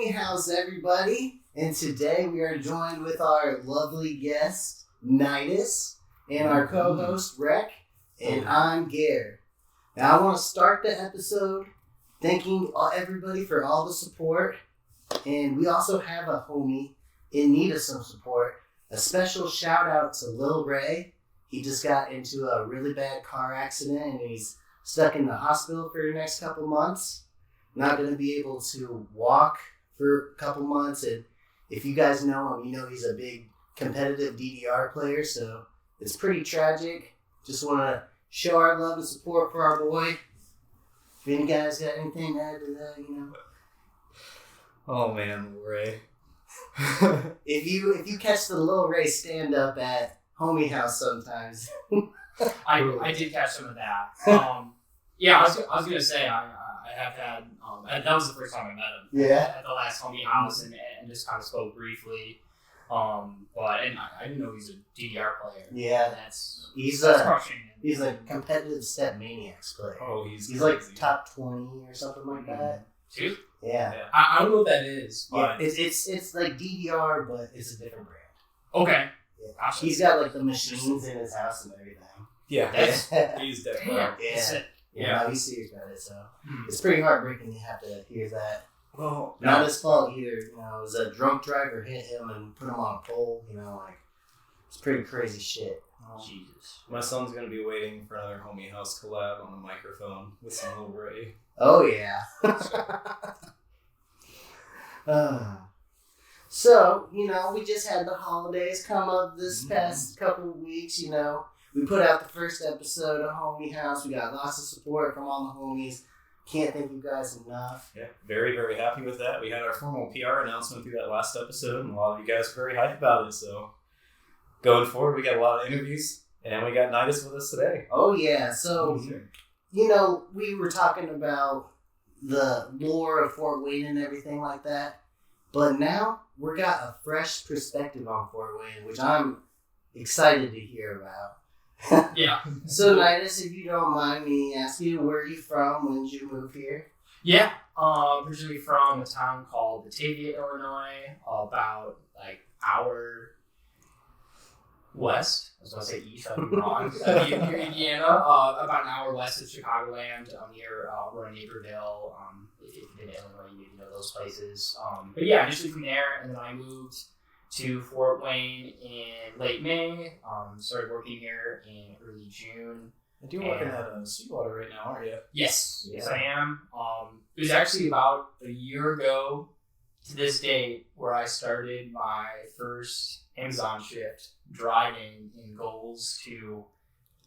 Homie House, everybody. And today we are joined with our lovely guest, Nitus, and our co-host, Rec, and I'm Gare. Now, I want to start the episode thanking everybody for all the support. And we also have a homie in need of some support. A special shout out to Lil Ray. He just got into a really bad car accident and he's stuck in the hospital for the next couple months. Not going to be able to walk for a couple months. And if you guys know him, you know he's a big competitive DDR player. So it's pretty tragic. Just want to show our love and support for our boy. If any guys got anything to add to that, you know. Oh man, Ray. If you catch the Lil Ray stand up at Homie House sometimes. I did catch some of that. Yeah, I was gonna say I have had that was the first time I met him. Yeah. At the last Homie House and just kind of spoke briefly. But I didn't know he's a DDR player. Yeah. He's crushing. He's a competitive Step Maniacs player. Oh, he's like top 20 or something like that. Too? Yeah. I don't know what that is. But yeah, it's like DDR, but it's a different brand. Okay. Yeah. Gotcha. He's got like the machines in his house and everything. Yeah. He's definitely. Yeah. No, he's serious about it, so it's pretty heartbreaking to have to hear that. Well, not his fault either. You know, it was a drunk driver hit him and put him on a pole. You know, like it's pretty crazy shit. Jesus. My son's gonna be waiting for another Homie House collab on the microphone with some Lil Ray. Oh yeah. So, you know, we just had the holidays come up this past couple of weeks, you know. We put out the first episode of Homie House. We got lots of support from all the homies. Can't thank you guys enough. Yeah, very, very happy with that. We had our formal PR announcement through that last episode, and a lot of you guys were very hyped about it. So, going forward, we got a lot of interviews, and we got Nitus with us today. Oh, yeah. So, you know, we were talking about the lore of Fort Wayne and everything like that. But now, we got a fresh perspective on Fort Wayne, which I'm excited to hear about. Yeah. So, Nitus, if you don't mind me asking you, where are you from? When did you move here? Yeah. Originally from a town called Batavia, Illinois, about hour west. I was going to say east, I'd be wrong. Near Indiana, about an hour west of Chicagoland, near Aurora, Naperville. If you've been to Illinois, you know those places. But yeah, initially from there, and then I moved to Fort Wayne in late May. Started working here in early June. And you're working at Sweetwater right now, aren't you? Yes, I am. It was actually about a year ago to this date where I started my first Amazon shift, driving in goals to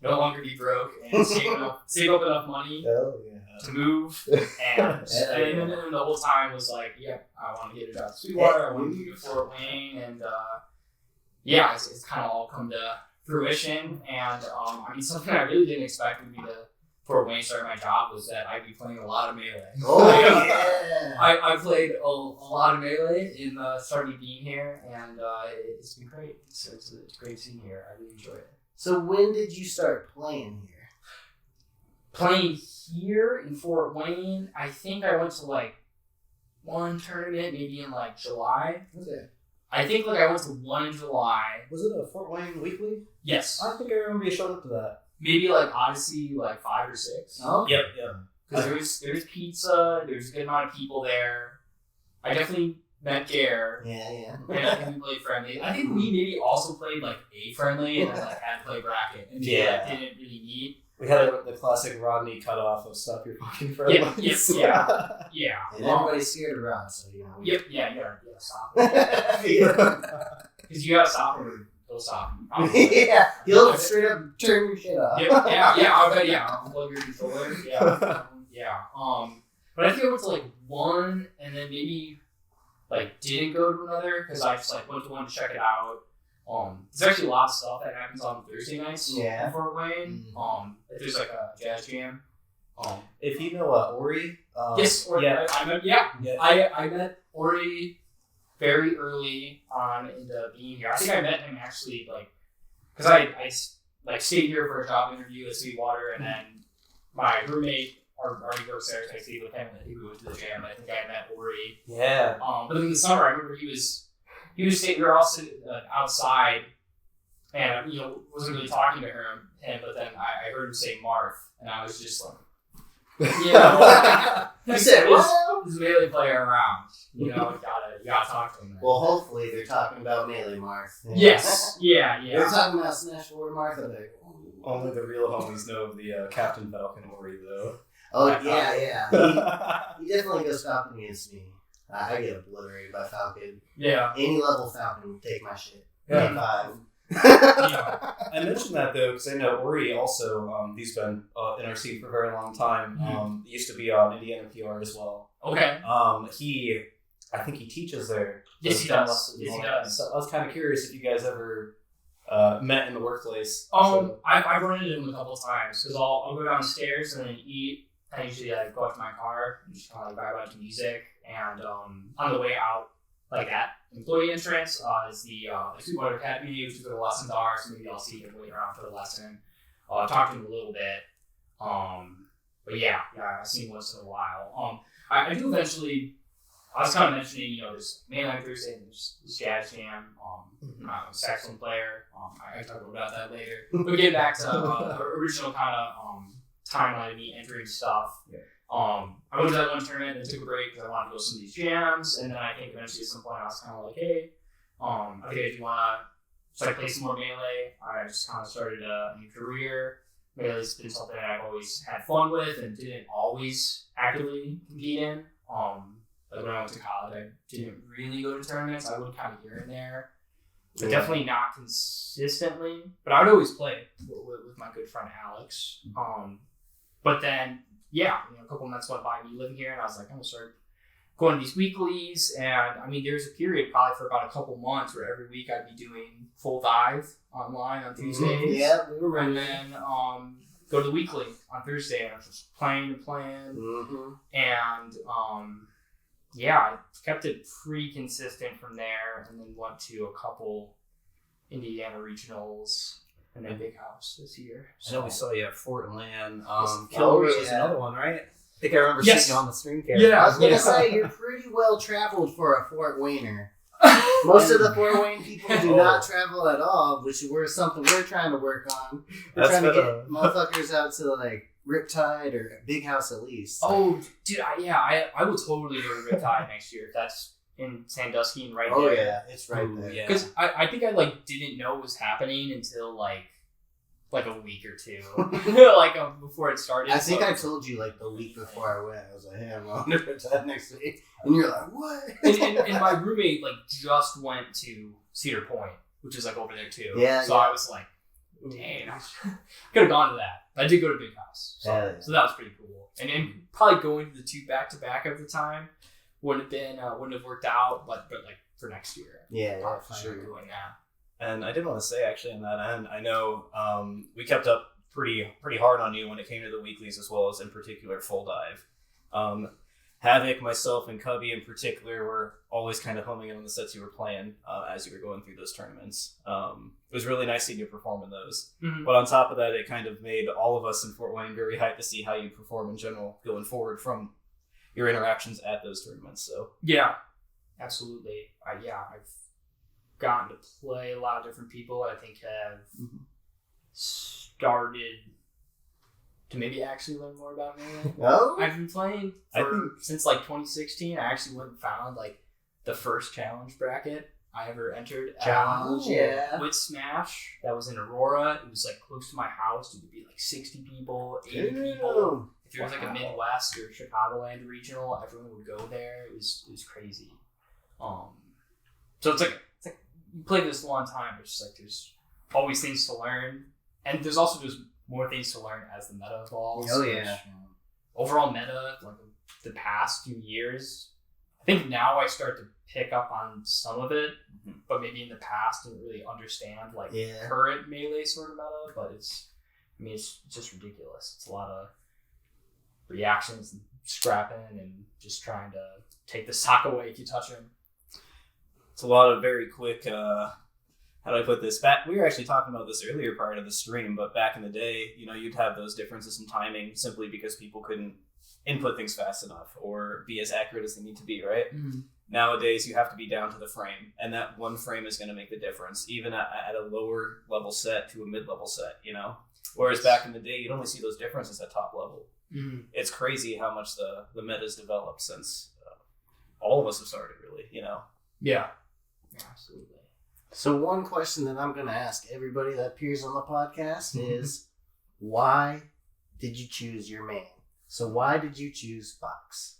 no longer be broke and save up enough money to move. And then the whole time was like, I want to get a job at Sweetwater. I want to move to Fort Wayne. And it's kind of all come to fruition. And something I really didn't expect would be to Fort Wayne started my job was that I'd be playing a lot of Melee. Oh, yeah. I played a lot of Melee in starting being here, and it's been great. It's great seeing here. I really enjoy it. So when did you start playing here? Playing here in Fort Wayne, I think I went to one tournament maybe in July. Was it? I think I went to one in July. Was it a Fort Wayne weekly? Yes. I think I remember you showed up to that. Maybe Odyssey 5 or 6. Oh. Yep. Because there's pizza, there's a good amount of people there. I definitely met Gare. Yeah. And we played friendly. I think we maybe also played a friendly and then had to play bracket. And didn't really need. We had the classic Rodney cutoff of stop your fucking friendlies. Yeah. And everybody's scared of Rod, so you know. You gotta stop him. Because you gotta stop him or he'll stop him. Yeah, he'll straight up turn your shit off. I'll bet, I'll plug your controller. But I think I went to one and then maybe didn't go to another because I just went to one to check it out. There's actually a lot of stuff that happens on Thursday nights in Fort Wayne. If there's a jazz jam. If you know Ori. Yes, Ori. Yeah. I met Ori very early on into being here. I think I met him actually because I stayed here for a job interview at Sweetwater, and then my roommate already go upstairs. I stayed with him, and he went to the gym. I think I met Ori. Yeah. But in the summer, I remember we were all sitting outside, and wasn't really talking to him. But then I heard him say Marth, and I was just like, you said, "Well, this Melee player around. You gotta talk to him." Well, hopefully they're talking about Melee Marth. Yes. Yeah. They're talking about Smash 4 Marth. I'm like, only the real homies know of the Captain Falcon Ori, though. Oh, yeah. He definitely goes Falcon against me. I get obliterated by Falcon. Yeah. Any level Falcon will take my shit. Yeah. 5. I mentioned that though because I know Ori also he's been in our scene for a very long time. Used to be on Indiana PR as well. Okay. I think he teaches there. Yes, he does. Yes, he does. So I was kind of curious if you guys ever met in the workplace. I've run into him a couple times because I'll go downstairs and then eat. I usually go out to my car and just kind of vibe out to music. And on the way out, like at employee entrance, is the Sweetwater Academy, which is where the lessons are. So maybe I'll see him waiting around for the lesson. Talk to him a little bit. But yeah, I've seen him once in a while. I do eventually. I was kind of mentioning, there's Mainline Thursday and there's Jazz Jam. I'm a saxophone player. I can talk about that later. But getting back to the original kind of timeline of me entering stuff. Yeah. I went to that one tournament and took a break because I wanted to go to some of these jams. And then I think eventually at some point I was kind of like, hey, I think if you want to start play some more Melee, I just kind of started a new career. Melee's been something that I've always had fun with and didn't always actively compete in. Like when I went to college, I didn't really go to tournaments. I would kind of here and there, but definitely not consistently. But I would always play with my good friend Alex. But then, a couple months went by me living here, and I was like, I'm gonna start going to these weeklies. And I mean, there's a period probably for about a couple months where every week I'd be doing full dive online on Tuesdays. Yeah, we were running. And then go to the weekly on Thursday, and I was just playing. And I kept it pretty consistent from there, and then went to a couple Indiana regionals and then Big House this year. So. I know we saw you at Fort Land. Oh, Kilroy yeah. was another one, right? I think I remember Yes. seeing you on the screen cap. Yeah. I was going to say, you're pretty well traveled for a Fort Wayner. Most of the Fort Wayne people do not travel at all, which is something we're trying to work on. We're trying to get motherfuckers out to like Riptide or Big House at least. Oh, dude, I will totally go to Riptide next year if that's in Sandusky and right there. Oh yeah, it's right there. Yeah. Because I think I didn't know it was happening until like a week or two, before it started. I think I told you the week before I went. I was like, "Hey, I'm going to Riptide next week," and you're like, "What?" and my roommate just went to Cedar Point, which is over there too. Yeah. So I was like, "Dang, I could have gone to that." I did go to Big House, so that was pretty cool. And then probably going to the two back to back at the time wouldn't have worked out, but for next year, Yeah, for sure. Doing that. And I did want to say, actually, on that end, I know we kept up pretty hard on you when it came to the weeklies, as well as in particular Full Dive. Havoc, myself, and Cubby in particular were always kind of homing in on the sets you were playing as you were going through those tournaments. It was really nice seeing you perform in those. Mm-hmm. But on top of that, it kind of made all of us in Fort Wayne very hyped to see how you perform in general going forward from your interactions at those tournaments. So yeah, absolutely. I've gotten to play a lot of different people. I think have started to maybe actually learn more about Melee. Oh, I've been playing since 2016. I actually went and found the first challenge bracket I ever entered. Challenge, yeah. With Smash, that was in Aurora. It was close to my house. It would be 60 people, 80 people. If there was a Midwest or Chicagoland regional, everyone would go there. It was crazy. So it's you play this a long time. It's just there's always things to learn, and there's also just more things to learn as the meta evolves. Oh yeah. Overall meta, the past few years, I think now I start to pick up on some of it, but maybe in the past didn't really understand current Melee sort of meta. But it's just ridiculous. It's a lot of reactions and scrapping and just trying to take the sock away if you touch him. it's a lot of very quick, how do I put this? We were actually talking about this earlier part of the stream, but back in the day, you'd have those differences in timing simply because people couldn't input things fast enough or be as accurate as they need to be, right? Mm-hmm. Nowadays, you have to be down to the frame, and that one frame is going to make the difference, even at a lower level set to a mid-level set, you know? Whereas back in the day, you'd only see those differences at top level. Mm-hmm. It's crazy how much the meta's developed since all of us have started, really, you know? Yeah, absolutely. So one question that I'm going to ask everybody that appears on the podcast is, why did you choose your main? So why did you choose Fox?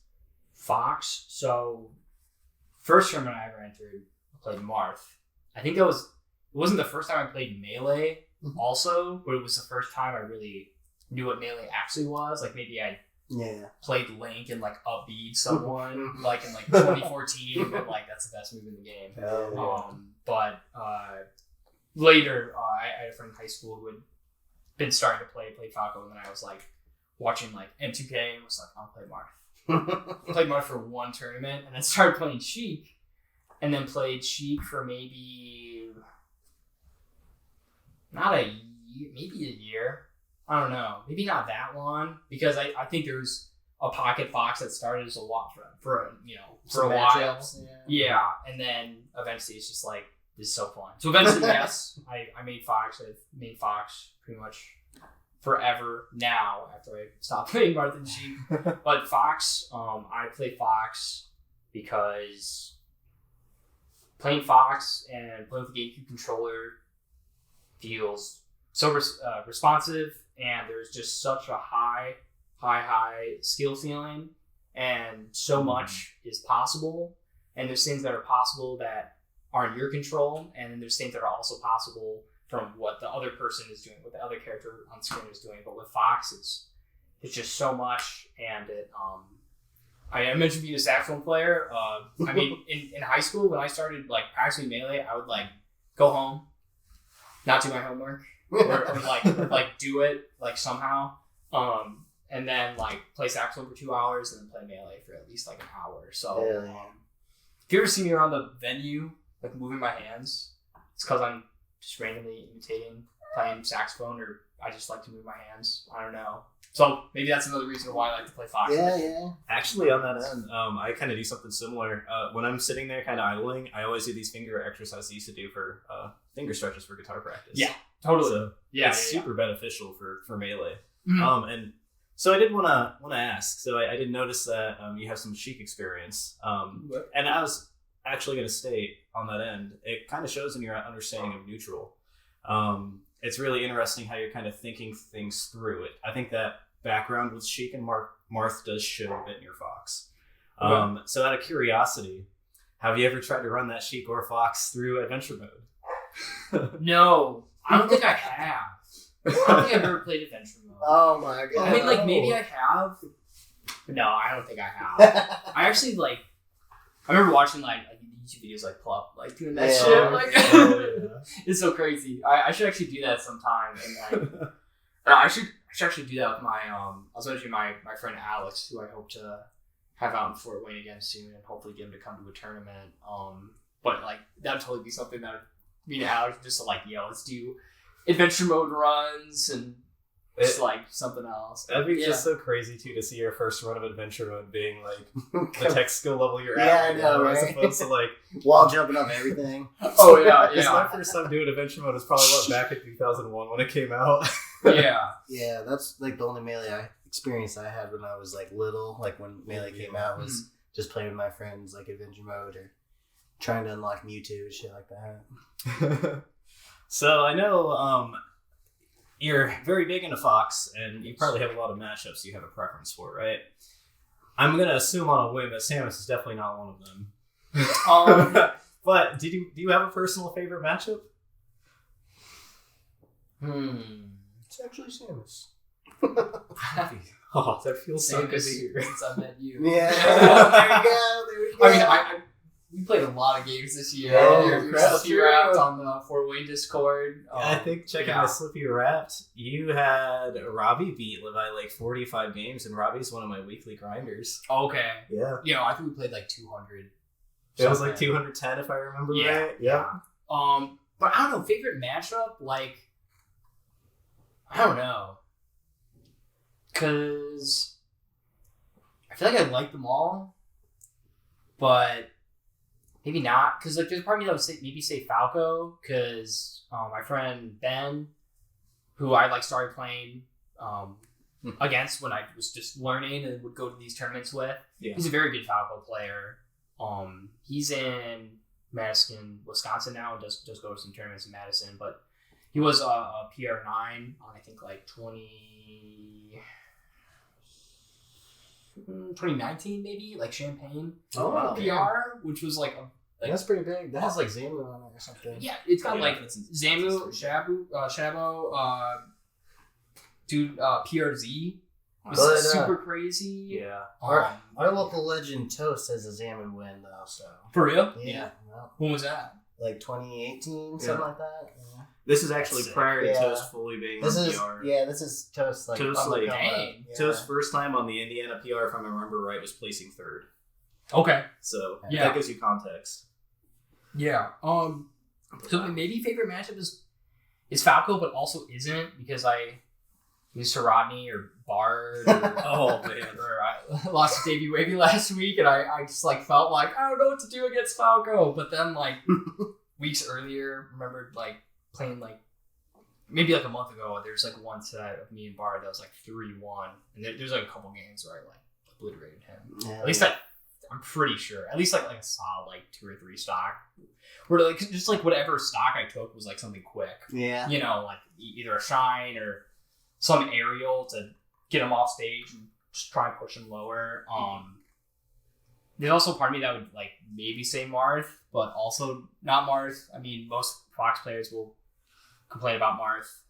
Fox. So first tournament I ever entered, I played Marth. I think it wasn't the first time I played Melee also, but it was the first time I really knew what Melee actually was. Like maybe I played Link and like upbeat someone like in like 2014, but like that's the best move in the game. But later, I had a friend in high school who had been starting to play Falco, and then I was like watching like M2K and was like, I'll play Marth. I played Marth for one tournament, and then started playing Sheik, and then played Sheik for maybe not a year, maybe a year. I don't know, maybe not that long, because I think there was a Pocket Fox that started as a lot for a while. Yeah, and then eventually it's just like, this is so fun. So eventually, yes, I made Fox. I've made Fox pretty much forever now after I stopped playing Marth and Sheik. But Fox, I play Fox because playing Fox and playing with the GameCube controller feels so responsive, and there's just such a high skill ceiling, and so much is possible, and there's things that are possible that are in your control, and then there's things that are also possible from what the other person is doing, what the other character on screen is doing. But with Fox, it's just so much, and it I mentioned being a saxophone player. I mean, in high school when I started like practicing Melee, I would like go home, not do my homework, or like do it like somehow, and then like play saxophone for 2 hours, and then play Melee for at least like an hour. So, if you ever see me around the venue like moving my hands, it's because I'm just randomly imitating playing saxophone, or I just like to move my hands. I don't know. So maybe that's another reason why I like to play Fox. Yeah. Actually, on that end, I kind of do something similar. When I'm sitting there kind of idling, I always do these finger exercises I used to do for finger stretches for guitar practice. Yeah, totally. So it's super beneficial for Melee. Mm-hmm. And so I did want to ask. So I did notice that you have some Sheik experience. And I was actually going to state on that end, it kind of shows in your understanding of neutral. It's really interesting how you're kind of thinking things through it. I think that background with Sheik and Marth does show a bit in your Fox. So out of curiosity, have you ever tried to run that Sheik or Fox through adventure mode? No, I don't think I have. I don't think I've ever played adventure mode. Oh my god. I mean, like maybe I have. But no, I don't think I have. I actually like. I remember watching like YouTube videos like Plup, like doing that shit. Like, it's so crazy. I should actually do that sometime. And like, I should actually do that with my I was mentioning my friend Alex, who I hope to have out in Fort Wayne again soon, and hopefully get him to come to a tournament. But like that'd totally be something that me and Alex just like, let's do adventure mode runs and just like something else. That'd be just so crazy too to see your first run of adventure mode being like the tech skill level you're at. I know, right? As opposed to like wall jumping up everything. Oh yeah. Because my first time doing adventure mode was probably back in 2001 when it came out. Yeah, that's like the only Melee experience I had when I was like little. Like when Melee came out was just playing with my friends like adventure mode or trying to unlock Mewtwo and shit like that. So I know you're very big into Fox, and you probably have a lot of matchups you have a preference for, right? I'm gonna assume on a whim that Samus is definitely not one of them. But do you have a personal favorite matchup? It's actually Samus. Oh, that feels so good to Samus, hear. since I met you. Yeah. There we go. I mean, we played a lot of games this year. You're Slippy Wrapped on the Fort Wayne Discord. I think checking my Slippy Wrapped, you had Robbie beat by like 45 games, and Robbie's one of my weekly grinders. Okay. Yeah. I think we played like 200. It was like 210 if I remember right. Yeah. But I don't know, favorite matchup, like, I don't know. Because I feel like I like them all, but maybe not. Because like, there's a part of me that would maybe say Falco, because my friend Ben, who I like started playing against when I was just learning and would go to these tournaments with. Yeah. He's a very good Falco player. He's in Madison, Wisconsin now, and does go to some tournaments in Madison, but he was a PR9 on I think like 2019 maybe, like Champagne PR, which was like that's pretty big. That has like Zamu on it or something. Yeah, it's got like Zamu, Shabo, dude, PRZ was super crazy. Yeah. Our local legend Toast has a Zamu win though, so. For real? Yeah. Well, when was that? Like 2018, something like that. Yeah. This is actually prior to Toast fully being on PR. Yeah, this is Toast like Toast like Toast's first time on the Indiana PR, if I remember right, was placing 3rd. Okay. So that gives you context. Yeah. So maybe favorite matchup is Falco, but also isn't, because I used to Rodney or Bard. Or, or I lost to Davey Wavy last week, and I just like felt like I don't know what to do against Falco. But then like weeks earlier, remembered like playing like maybe like a month ago. There's like one set of me and Bard that was like 3-1, and there's like a couple games where I like obliterated him. Yeah, at least I'm pretty sure. At least like a solid like 2 or 3 stock. Where like just like whatever stock I took was like something quick. Yeah. You know, like either a shine or some aerial to get him off stage and just try and push him lower. There's also part of me that would like maybe say Marth, but also not Marth. I mean, most Fox players will complain about Marth.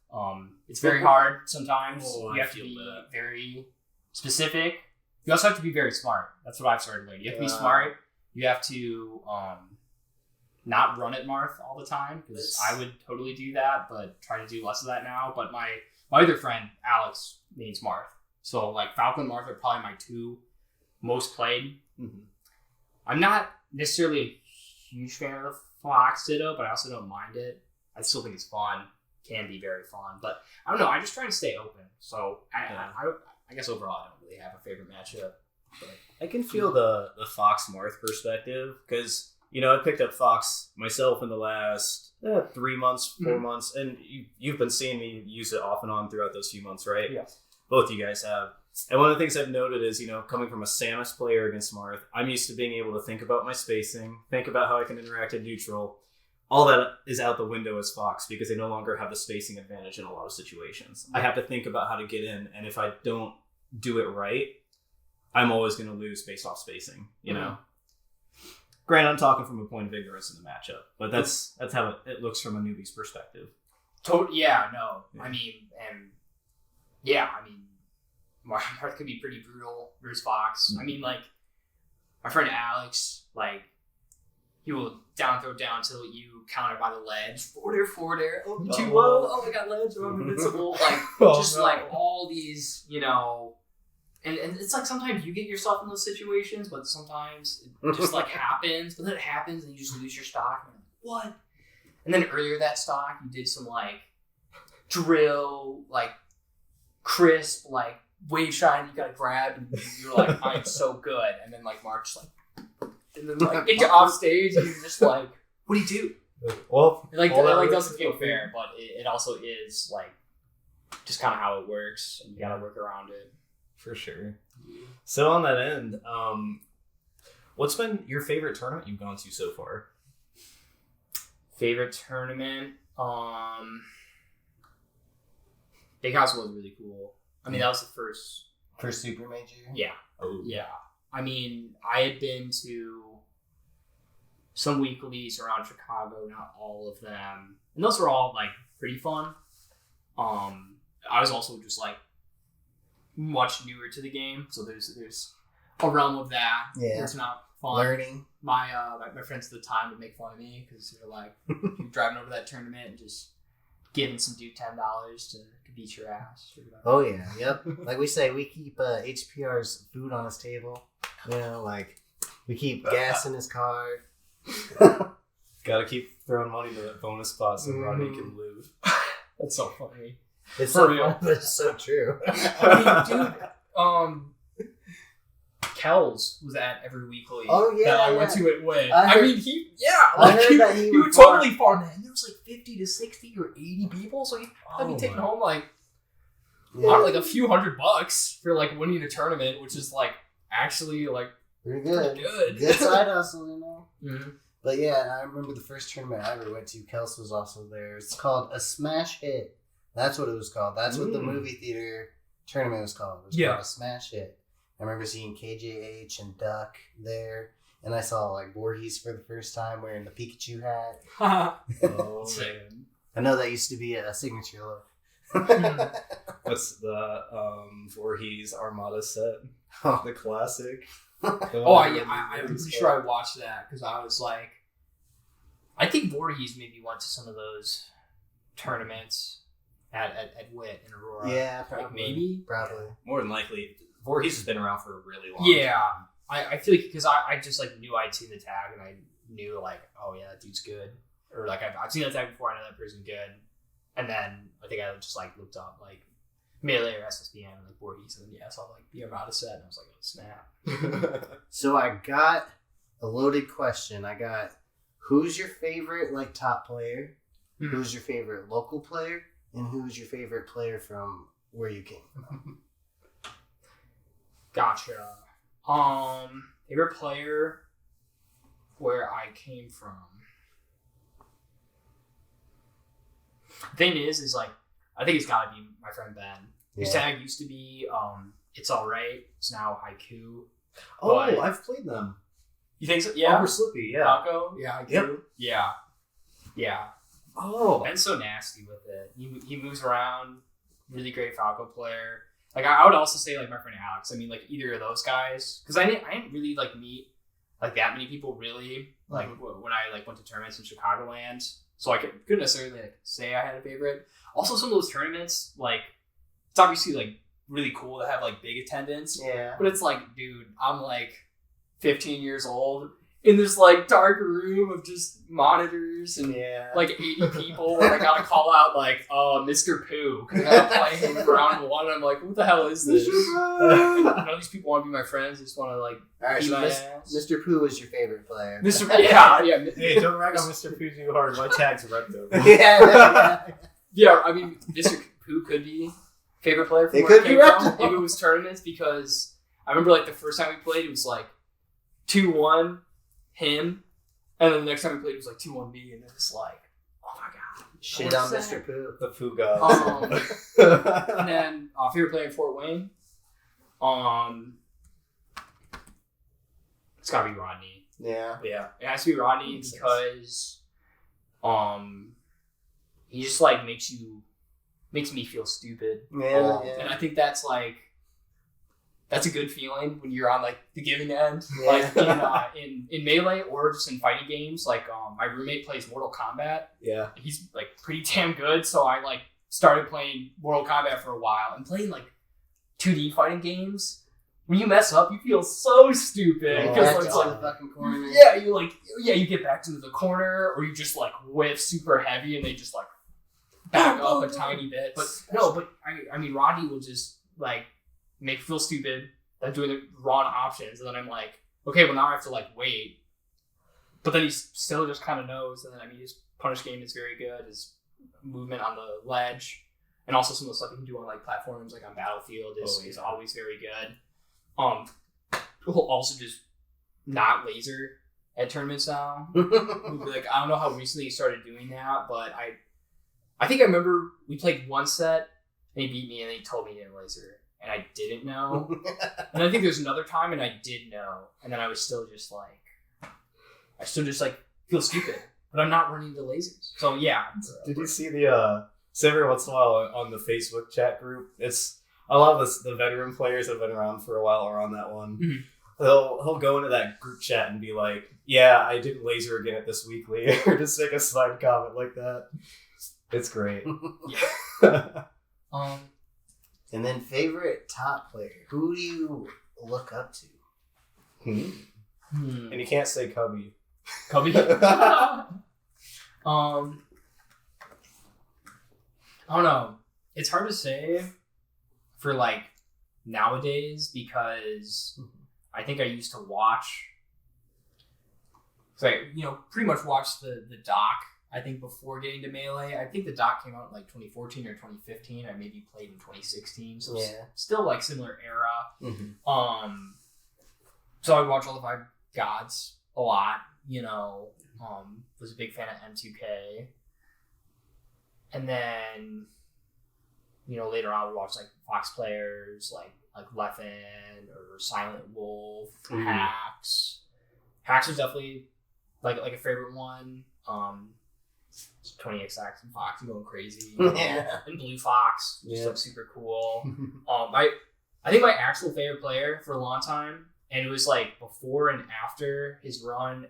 It's very hard sometimes. You have to be very specific. You also have to be very smart. That's what I've started learning. You have to be smart. You have to not run at Marth all the time, because I would totally do that, but try to do less of that now. But my other friend, Alex, needs Marth. So like Falco and Marth are probably my 2 most played. Mm-hmm. I'm not necessarily a huge fan of the Fox Ditto, but I also don't mind it. I still think it's fun. Can be very fun. But I don't know. I just try to stay open. So I guess overall I don't really have a favorite matchup. But I can feel the Fox Marth perspective, because I picked up Fox myself in the last 3 months, 4 months, and you've been seeing me use it off and on throughout those few months, right? Yes. Both you guys have. And one of the things I've noted is, coming from a Samus player against Marth, I'm used to being able to think about my spacing, think about how I can interact at neutral. All that is out the window as Fox, because I no longer have the spacing advantage in a lot of situations. I have to think about how to get in, and if I don't do it right, I'm always going to lose based off spacing, know? Granted, I'm talking from a point of ignorance in the matchup, but that's how it looks from a newbie's perspective. Yeah, no. Yeah. I mean, Marth could be pretty brutal versus Fox. Mm-hmm. I mean, like, my friend Alex, like, he will down throw down until you counter by the ledge. Forward air. Oh, too low. Oh, I got ledge. Oh, I'm invincible. Like, like all these, And it's like sometimes you get yourself in those situations, but sometimes it just like happens. But then it happens and you just lose your stock. And you're like, what? And then earlier that stock, you did some like drill, like crisp, like wave shine. You got to grab, and you're like, I'm so good. And then like Mark's like, and then like get you off stage, and you're just like, what do you do? Well, it doesn't feel fair, but it also is like just kind of how it works, and you got to work around it. For sure. So on that end, what's been your favorite tournament you've gone to so far? Favorite tournament? Big House was really cool. I mean, that was the first super major? Yeah. Oh. Yeah. I mean, I had been to some weeklies around Chicago, not all of them. And those were all like pretty fun. I was also just like much newer to the game, so there's a realm of that. Yeah, it's not fun. Learning. My friends at the time would make fun of me because they're like, you're driving over that tournament and just giving some dude $10 to beat your ass. Oh yeah, yep. Like we say, we keep HPR's food on his table. Like we keep gas in his car. Gotta keep throwing money to that bonus spot so Rodney can lose. That's so funny. It's so real, but it's so true. I mean, dude, Kells was at every weekly. Oh, yeah, that I yeah. went to it with. I heard- mean, he that he would would totally farm that. And there was like 50 to 60 or 80 people, so he'd probably Oh be taking my. home like Yeah. like a few $100 for like winning a tournament, which is like actually like Pretty good. pretty good. Good side hustle, you know? Mm-hmm. But yeah, I remember the first tournament I ever went to, Kels was also there. It's called a Smash Hit. That's what it was called. That's what the movie theater tournament was called. It was called a Smash Hit. I remember seeing KJH and Duck there. And I saw like Voorhees for the first time wearing the Pikachu hat. Oh, Sick. man. I know that used to be a signature look. What's the Voorhees Armada set? Oh. The classic. I'm pretty sure I watched that because I was like, I think Voorhees maybe went to some of those tournaments at WIT in Aurora. Yeah, Like, probably. maybe. Probably. More than likely, Voorhees has been around for a really long Yeah. time. I feel like because I just like knew I'd seen the tag and I knew like, oh yeah, that dude's good, or like I've seen that tag before, I know that person's good, and then I think I just like looked up like Melee or SSBM and like Voorhees, and then I saw like the Armada set and I was like, oh snap. So I got a loaded question. I got, who's your favorite like top player? Mhm. Who's your favorite local player? And who's your favorite player from where you came from? Gotcha. Favorite player where I came from. The thing is like I think it's gotta be my friend Ben. His tag used to be It's Alright. It's now Haiku. Oh, But- I've played them. You think so? Yeah. Over Slippy, yeah. Falco? Yeah, Haiku. Yep. Yeah. Yeah. Oh, Ben's so nasty with it. He moves around. Really great Falco player. Like I would also say like my friend Alex. I mean like either of those guys because I didn't really like meet like that many people really like when I like went to tournaments in Chicagoland. So I couldn't necessarily like say I had a favorite. Also some of those tournaments like it's obviously like really cool to have like big attendance. Yeah. But it's like dude I'm like 15 years old in this like dark room of just monitors and Yeah. like 80 people where I gotta call out like Mr. Pooh because I gotta play him round one and I'm like what the hell is this? None of these people want to be my friends. They just want to like All right, beat so my ass. Mr. Pooh is your favorite player. Mr. Yeah. hey, don't rag on Mr. Pooh too hard. My tag's wrecked over. yeah. Yeah, I mean Mr. Pooh could be favorite player from It where could I be came from reputable. if it was tournaments because I remember like the first time we played it was like 2-1 him and then the next time we played it was like 2-1 me and it was like oh my god. Shit on What's Mr. Pooh. The Pooh god. And then favorite player in Fort Wayne, it's gotta be Rodney. Yeah. Yeah. It has to be Rodney Makes sense. because, he just like makes me feel stupid. Yeah. And I think that's like, that's a good feeling when you're on like the giving end, Yeah. like in Melee or just in fighting games. Like my roommate plays Mortal Kombat. Yeah. He's like pretty damn good, so I like started playing Mortal Kombat for a while and playing like 2D fighting games. When you mess up, you feel so stupid Oh, because Back it's to like the fucking corner. you get back into the corner or you just like whiff super heavy and they just like back up a tiny bit. But I mean Rodney will just like make me feel stupid. I'm doing the wrong options and then I'm like, okay, well now I have to like wait. But then he still just kind of knows. And then I mean his punish game is very good. His movement on the ledge and also some of the stuff you can do on like platforms like on Battlefield is always very good. He'll also just not laser at tournaments now. Like I don't know how recently he started doing that, but I think I remember we played one set and he beat me and then he told me he didn't laser and I didn't know. And I think there's another time and I did know and then I still just feel stupid, but I'm not running the lasers. So yeah. Did you see the so every once in a while on the Facebook chat group, it's a lot of the veteran players that have been around for a while are on that one. Mhm. He'll go into that group chat and be like, yeah, I didn't laser again at this weekly, or just make a snide comment like that. It's great. And then favorite top player. Who do you look up to? And you can't say Cubby. Cubby. I don't know. It's hard to say for like nowadays because I think I used to watch. So I, pretty much watched the doc. I think before getting to Melee, I think the doc came out in like 2014 or 2015. I maybe played in 2016, so still like similar era. Mm-hmm. So I would watch all the 5 gods a lot. Was a big fan of M2K, and then later on I would watch like Fox players like Leffen or Silent Wolf, Hacks. Hacks was definitely like a favorite one. 20XX and Fox and going crazy. And Blue Fox just looks super cool. I think my actual favorite player for a long time, and it was like before and after his run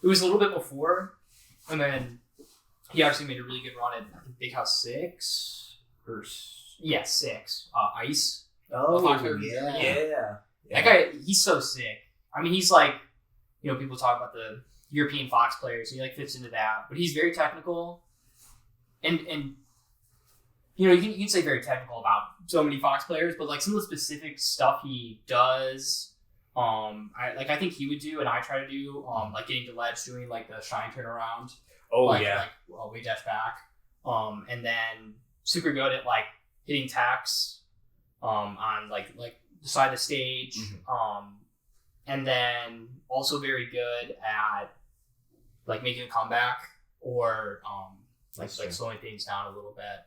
it was a little bit before, and then he actually made a really good run at Big House 6 6. Ice. Oh yeah. That guy, he's so sick. I mean, he's like, people talk about the European Fox players, so he like fits into that. But he's very technical, and you can say very technical about so many Fox players, but like some of the specific stuff he does, I think he would do, and I try to do, like getting to ledge, doing like the shine turnaround. Like way dash back, and then super good at like hitting tacks, on like the side of the stage, and then also very good at like making a comeback or like slowing things down a little bit.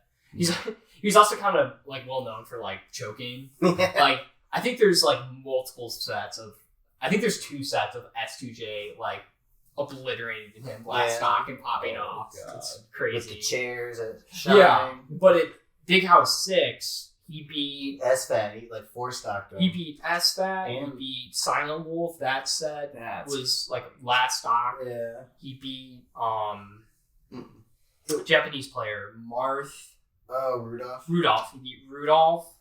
He's also kind of like well known for like choking. Like I think there's like multiple sets of, I think there's 2 sets of S2J like obliterating him last stock and popping off. God. It's crazy. With the chairs and shine. Yeah, but at Big House 6, he beat SFAT. He like 4-stocked him. He beat SFAT. He beat Silent Wolf. That set was like last stock. Yeah. He beat Japanese player Marth. Oh, Rudolph. He beat Rudolph.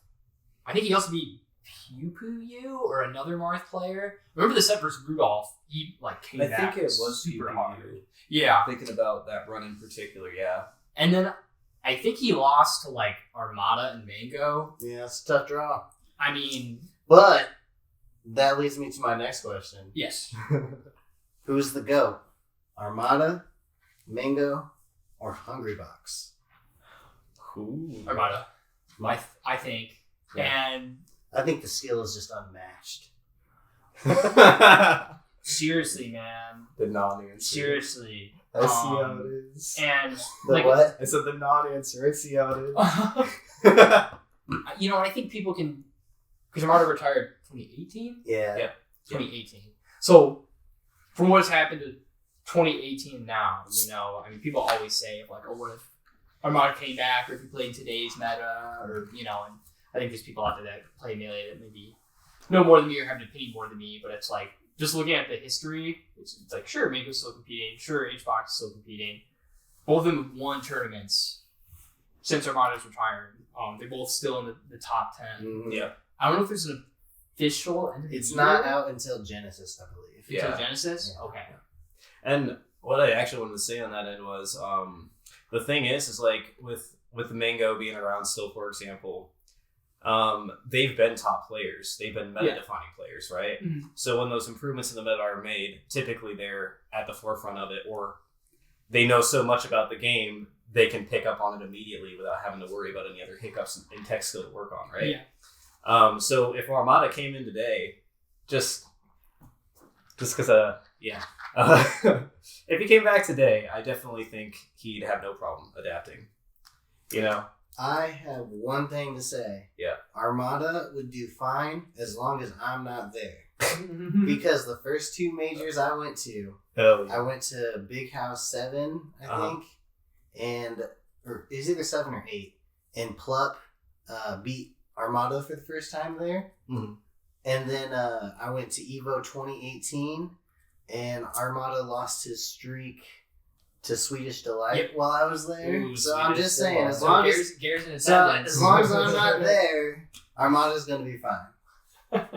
I think he also beat Pupuyu or another Marth player. Remember the set versus Rudolph? He like came back. I think it was super Pupuyu. hard. Yeah. Thinking about that run in particular, yeah. And then I think he lost to like Armada and Mango. Yeah, it's a tough draw. I mean, but that leads me to my next question. Yes. Who's the GOAT? Armada, Mango, or Hungry Box? Armada. I think. Yeah. And I think the skill is just unmatched. seriously, man. The non-answer. Seriously. I see how it is. And The like, what? I said the non-answer. I see how it is. I think people can, because Armada retired 2018? Yeah. 2018. So, from what's happened to 2018 now, I mean, people always say, like, oh, what if Armada came back, or if he played today's meta, or, and I think there's people out there that play Melee that maybe know more than me or have an opinion more than me, but it's like, just looking at the history, it's like, sure, Mango's still competing, sure, HBox is still competing. Both of them have won tournaments since Armada's retired. They're both still in the top 10. Mm-hmm. Yeah. I don't know if there's an official end of the It's year. not out until Genesis, I believe. Until Genesis? Yeah. Okay. And what I actually wanted to say on that end was, the thing is like with the Mango being around still, for example, they've been top players. They've been meta-defining players, right? Mm-hmm. So when those improvements in the meta are made, typically they're at the forefront of it, or they know so much about the game, they can pick up on it immediately without having to worry about any other hiccups in tech skill to work on, right? Yeah. So if Armada came in today, just because, if he came back today, I definitely think he'd have no problem adapting. I have one thing to say. Yeah. Armada would do fine as long as I'm not there. Because the first 2 majors I went to, I went to Big House 7, I think, and or it was either 7 or 8, and Plup beat Armada for the first time there. Mm-hmm. And then I went to Evo 2018, and Armada lost his streak to Swedish Delight while I was there. Ooh, so I'm just saying, Delight. as long as I'm not there, Armada's gonna be fine.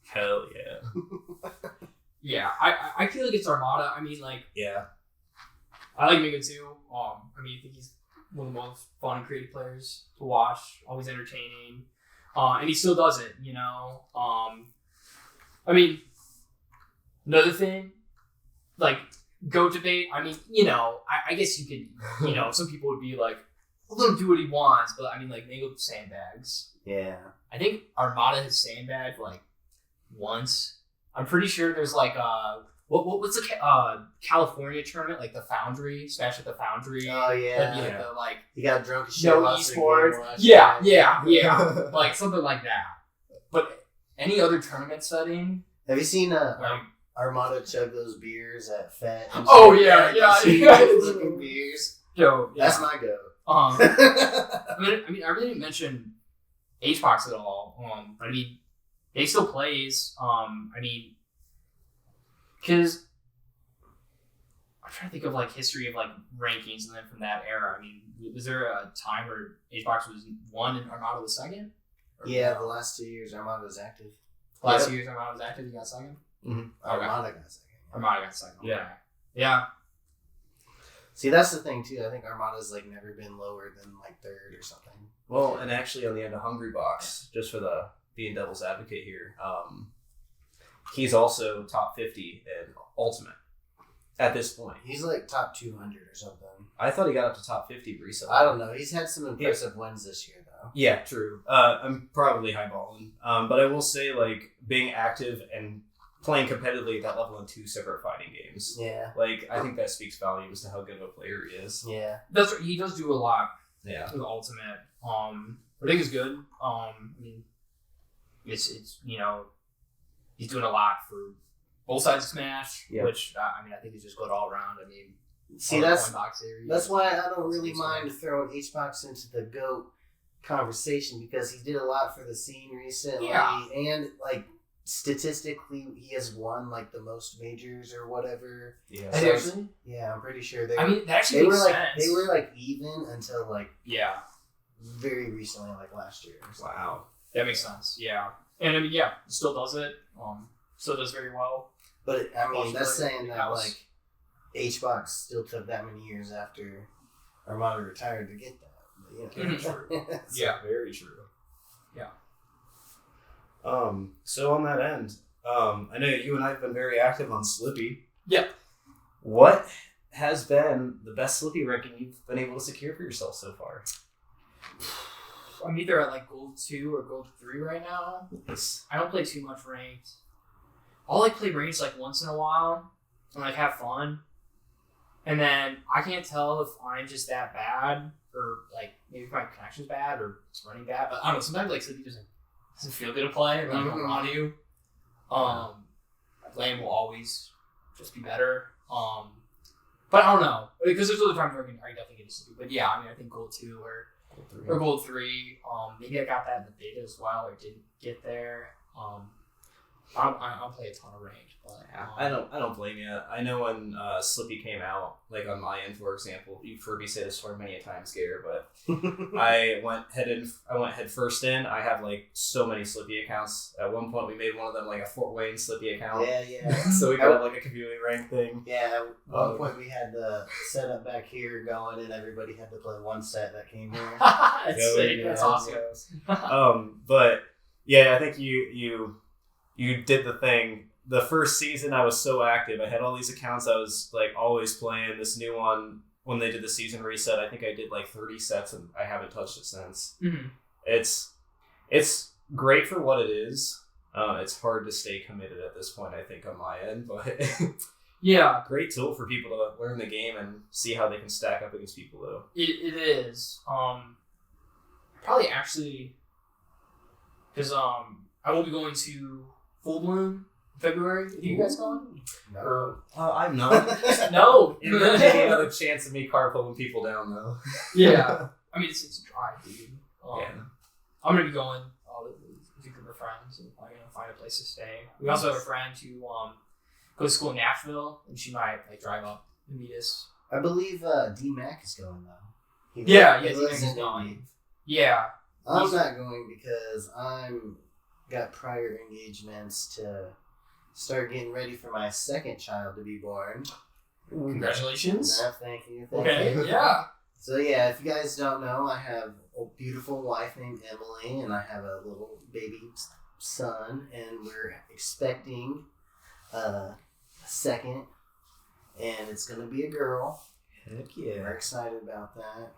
Hell yeah. Yeah, I feel like it's Armada. I mean, like, Yeah. I like Mega too. I mean, I think he's one of the most fun and creative players to watch. Always entertaining. And he still does it, I mean, another thing, like, GOAT debate. I mean, I guess you could, some people would be like, well, let him do what he wants, but I mean, like, Mango sandbags. Yeah. I think Armada has sandbagged like once. I'm pretty sure there's like what's the California tournament, like the Foundry, Smash at the Foundry. Oh yeah. That'd be like the like You got drunk as shit. no lost their esports. game last Yeah, night. like something like that. But any other tournament setting, Have you seen like, Armada chug those beers at FET? and Oh, shit? yeah, yeah, sweet yeah. looking beers. yo, yeah. That's my go. I mean, I really didn't mention HBox at all. I mean, they still plays. I mean, because I'm trying to think of like history of like rankings, and then from that era. I mean, was there a time where HBox was 1 and Armada was 2nd? Yeah, the last 2 years Armada was active. Last 2 years Armada was active. You got 2nd. Mm-hmm. Armada got second. Armada got 2nd. Okay. Yeah. Yeah. See, that's the thing too. I think Armada's like never been lower than like 3rd or something. Well, and actually on the end of Hungry Box, just for the being devil's advocate here, he's also top 50 in Ultimate at this point. He's like top 200 or something. I thought he got up to top 50 recently. I don't know. He's had some impressive wins this year though. Yeah, true. I'm probably highballing. But I will say, like, being active and playing competitively at that level in 2 separate fighting games. Yeah. Like, I think that speaks volumes to how good of a player he is. Yeah. That's what he does do a lot. Yeah. With Ultimate. I think it's good. I mean, it's he's doing a lot for both sides of Smash, Yeah. which I mean, I think he's just good all around. I mean, See, all the that's coin box area. That's why I don't really mind throwing HBox into the GOAT conversation, because he did a lot for the scene recently. Yeah. And, like, statistically, he has won, like, the most majors or whatever. Yeah. Has he actually? Yeah, I'm pretty sure they I mean, that actually they makes were, like, sense. they were, like, even until, like, yeah, very recently, like, last year. Wow. that makes sense. Yeah, and I mean, yeah, still does it. Still does very well. But, I mean, Well, that's like, saying that, house. like, HBox still took that many years after Armada retired to get that. But, you know. Mhm. So- Yeah. Very true. Yeah. So on that end, I know you and I have been very active on Slippy. Yep. What has been the best Slippy ranking you've been able to secure for yourself so far? I'm either at like gold 2 or gold 3 right now. Yes. I don't play too much ranked. I'll like play ranked like once in a while and like have fun. And then I can't tell if I'm just that bad or like maybe if my connection's bad or it's running bad. But I don't know, sometimes like Slippy doesn't feel good to play or like I don't want to. Lane will always just be better. But I don't know. Because there's other times where I definitely get to Slippy. But yeah, I mean I think gold 2 or gold 3. Maybe I got that in the beta as well or didn't get there. I'll play a ton of ranked, but I don't blame you. I know when Slippy came out, like on my end, for example, you've heard me say this story many a times, Gare, but I went head first in. I have like so many Slippy accounts. At one point, we made one of them like a Fort Wayne Slippy account. Yeah. So we got like a community rank thing. Yeah, at one point we had the setup back here going, and everybody had to play one set that came here. That's Yeah, sick. yeah, That's yeah. awesome. But yeah, I think you did the thing. The first season I was so active. I had all these accounts I was like always playing. This new one, when they did the season reset, I think I did like 30 sets and I haven't touched it since. Mm-hmm. It's great for what it is. It's hard to stay committed at this point, I think, on my end, but Yeah, great tool for people to learn the game and see how they can stack up against people though. it is. Probably actually, because I will be going to Full Bloom in February. Are you guys going? No. I'm not. No. It would be another chance of me carpooling people down though. Yeah. I mean, it's a drive, dude. Yeah. I'm gonna be going with a group of friends and I'm gonna find a place to stay. We also have a friend who goes to school in Nashville, and she might like drive up and meet us. I believe D-Mac is going, though. Yeah, he D-Mac lives is in going. Indy. Yeah. I'm not going because I'm got prior engagements to start getting ready for my second child to be born. Congratulations. No, thank you. Thank Okay. you. Yeah. So yeah, if you guys don't know, I have a beautiful wife named Emily, and I have a little baby son, and we're expecting a second, and it's gonna be a girl. Heck We're yeah. excited about that.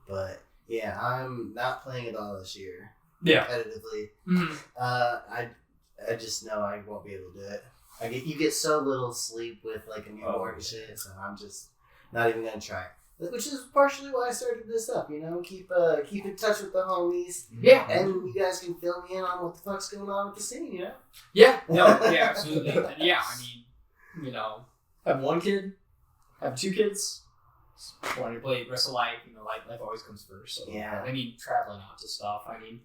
But yeah, I'm not playing it all this year Yeah. competitively. Mhm. I just know I won't be able to do it. You get so little sleep with like a newborn and shit, so I'm just not even gonna try. Which is partially why I started this up. Keep in touch with the homies, Yeah. and you guys can fill me in on what the fuck's going on with the scene. Yeah. No. Yeah. Absolutely. And yeah. I mean, have one kid, have two kids. Want to play the rest of life? Life always comes first. So Yeah. I mean, traveling out to stuff. I mean,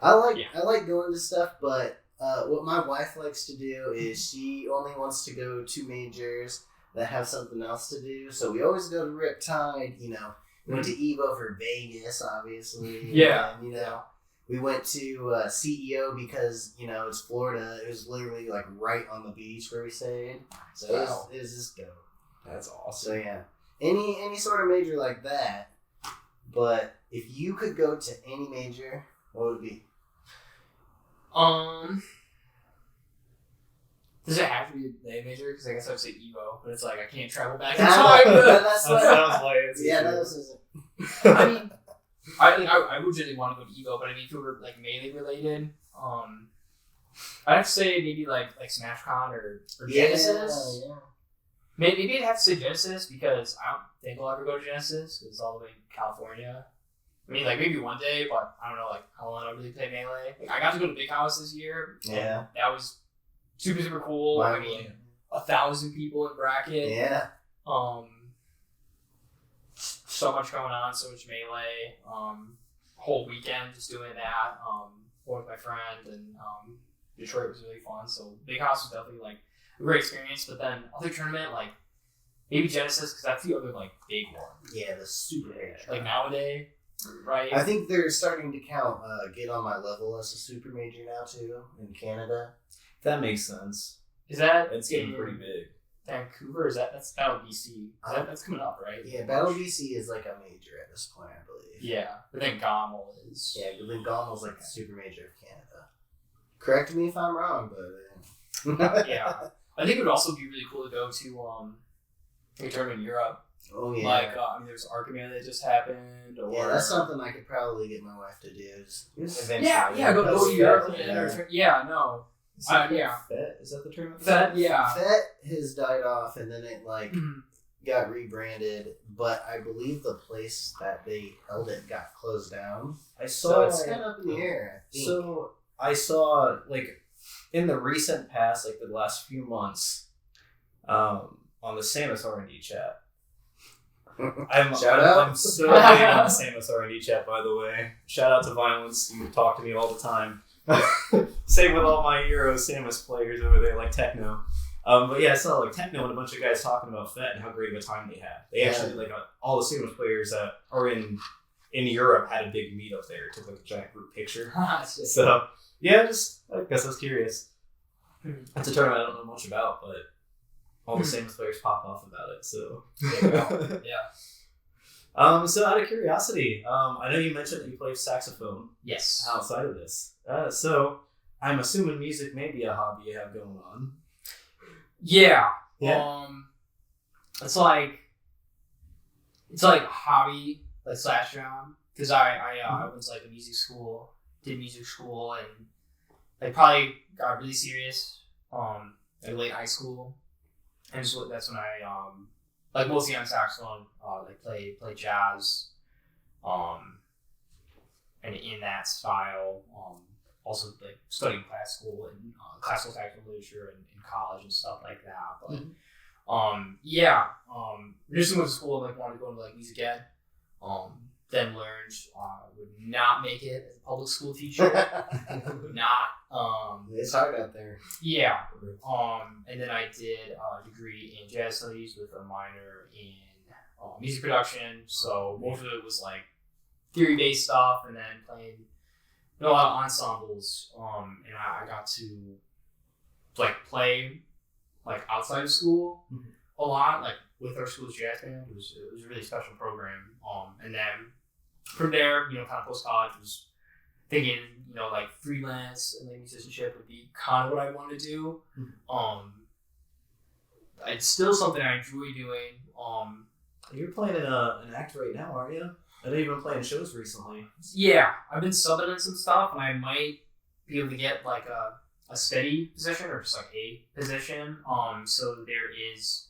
I like going to stuff, but what my wife likes to do is she only wants to go to majors that have something else to do. So we always go to Riptide. We went to Evo for Vegas, obviously. Yeah. And, we went to CEO because it's Florida. It was literally like right on the beach where we stayed. So it was just dope. That's So awesome. yeah, any sort of major like that. But if you could go to any major, what would it be? Does it have to be a major? Because I guess I would say Evo, but it's like I can't travel back in That's time. what- like it's yeah, that was. I mean, I would really want to go to Evo, but I mean, if it were like melee related, I'd have to say maybe like SmashCon or Genesis. Yeah. Maybe I'd have to say Genesis because I don't think I'll ever go to Genesis because it's all the way in California. I mean, like maybe one day, but I don't know like how long I'll really play melee. Like, I got to go to Big House this year. Yeah. That was super cool. I mean, 1,000 people in bracket. Yeah. So much going on, so much melee. Whole weekend just doing that. With my friend, and Detroit was really fun. So Big House was definitely like a great experience. But then other tournament like maybe Genesis because that's the other like big one. Yeah, the super major. Like nowadays, right? I think they're starting to count Get On My Level as a super major now too in Canada. That makes sense. Is that It's getting pretty big. Vancouver? that's Battle BC? That's coming up, right? Yeah, Battle BC is like a major at this point, I believe. Yeah, but then Gommel is. Yeah, but then Gauntlet's like the super major of Canada. Correct me if I'm wrong, but Yeah, I think it would also be really cool to go to a tournament in Europe. Oh yeah. Like there's Archimede that just happened. Or Yeah, that's something I could probably get my wife to do. Eventually. Yeah, go That's to Europe. fair. Yeah, no. Yeah. Fet? Is that the tournament? That, yeah. Fet has died off, and then it Mhm. got rebranded. But I believe the place that they held it got closed down. I So saw. it's kind of up in the air. I think. So I saw like in the recent past, like the last few months, on the Samus R&D chat. I'm Shout out. I'm so big on the Samus R&D chat, by the way. Shout out to Violence. You talk to me all the time. Same with all my Euro Samus players over there, like Techno. But yeah, I saw like Techno and a bunch of guys talking about Fet and how great of a time they had. They actually like all the Samus players that are in Europe had a big meetup there, took like a giant group picture. So yeah, I guess I was curious. It's a tournament I don't know much about, but all the Samus players pop off about it. So Yeah. So out of curiosity, I know you mentioned that you play saxophone Yes. outside of this. So I'm assuming music may be a hobby you have going on. Yeah. Yeah. It's like a hobby, like slash job. Because I went to like a music school, did music school, and like probably got really serious like late high school, and so that's when I like mostly on saxophone, like play jazz, and in that style, also like studying classical and classical saxophone literature in college and stuff like that. But initially went to school and like wanted to go into like music ed. Then learned would not make it as a public school teacher. Would not. It's hard out there. Yeah. And then I did a degree in jazz studies with a minor in music production. So most of it was like theory-based stuff, and then playing a lot of ensembles. And I got to like play like outside of school a lot, like with our school's jazz band. It was a really special program. And then from there, kind of post college was thinking, like freelance and like musicianship would be kind of what I want to do. It's still something I enjoy doing. You're playing in an act right now, aren't you? I know you've been playing shows recently. Yeah, I've been subbing in some stuff, and I might be able to get like a steady position or just like a position. So there is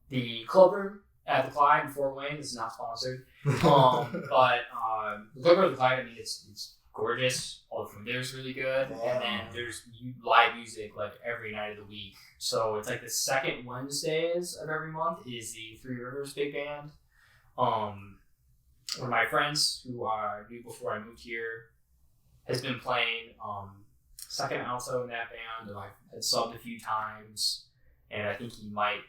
the club room at the Clyde in Fort Wayne. This is not sponsored. But the club room at the Clyde, I mean, it's gorgeous. All the food there is really good, and then there's live music like every night of the week. So it's like the second Wednesdays of every month is the Three Rivers Big Band. One of my friends who I knew before I moved here has been playing second alto in that band, and I had subbed a few times, and I think he might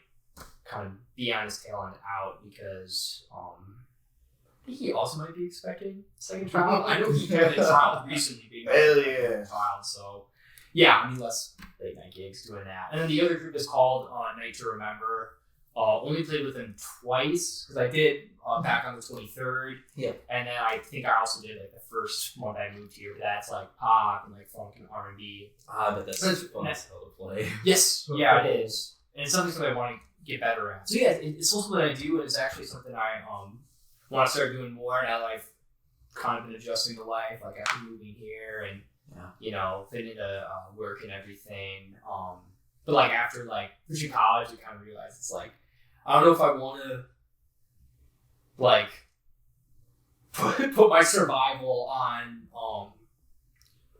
kind of be on his tail end out because I think he also might be expecting a second child. I know he had a child recently, being a child, so yeah, I mean, less late night gigs doing that. And then the other group is called Night to Remember. Only played with them twice because I did back on the 23rd. Yeah. And then I think I also did like the first month I moved here. But that's like pop and like funk and R&B. But that's fun as hell to play. Yes, yeah, it is. And it's something that I want to get better at. So yeah, it's also what I do, and it's actually something I want to start doing more now that I've kind of been adjusting to life, like after moving here and fitting into work and everything. But like after like finishing college, you kind of realize it's like I don't know if I want to like put my survival on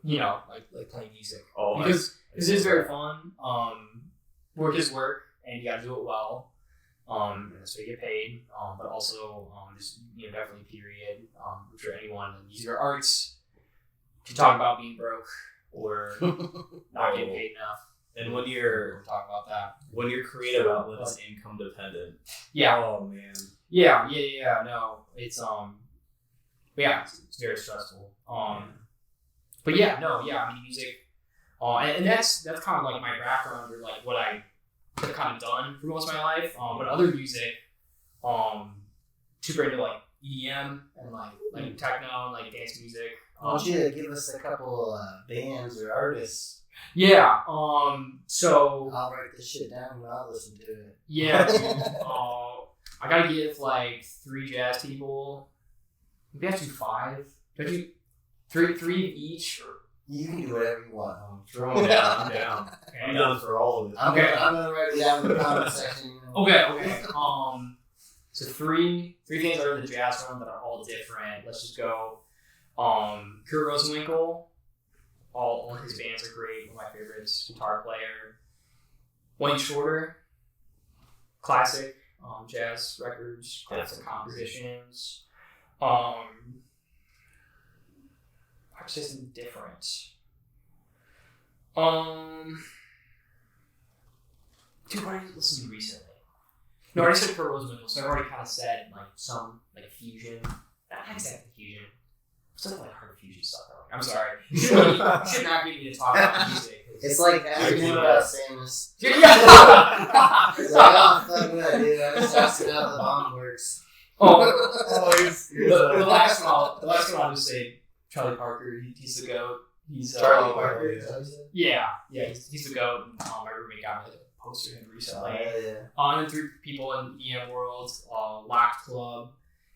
like playing music. Because it is very fun. Work is work, and you got to do it well. And that's what you get paid. But also just definitely period. For anyone in music or arts to talk about being broke or not getting paid enough. And when you're talk about that, when your creative outlet is income dependent, yeah. Oh man. Yeah. No, it's it's very stressful. But yeah, I mean music, and that's kind of like my background or like what I have kind of done for most of my life. But other music, super into like EDM and like techno and like dance music. Why don't you give us a couple bands or artists? Yeah. So I'll write this shit down and I'll listen to it. Yeah. I gotta give like 3 jazz people. Maybe I do 5. Did you 3 each? Or? You can do whatever you want. Throw them down. I'm down. Okay. I'm down for all of it. I'm gonna write it down in the comment section. Okay. So 3 things that are in the jazz realm that are all different. Let's just go. Kurt Rosenwinkel. All his bands are great. One of my favorites. Guitar player. Wayne Shorter. Classic jazz records. Classic compositions. I would say something different. Dude, what did I listen to recently? No, I already said Kurt Rosenwinkel, so I've already kind of said like some like fusion. Not exactly fusion. Something like hard fusion stuff. I'm sorry. You should not get me to talk about music. It's like asking about Samus. Yeah. It's like, oh, fuck what I do. I just asked how the bomb works. The last one I'll just say Charlie Parker. He's the GOAT. He's Charlie Parker. Yeah, he's the GOAT. My roommate got me a poster of him recently. And 3 people in the EM world. Locked Club.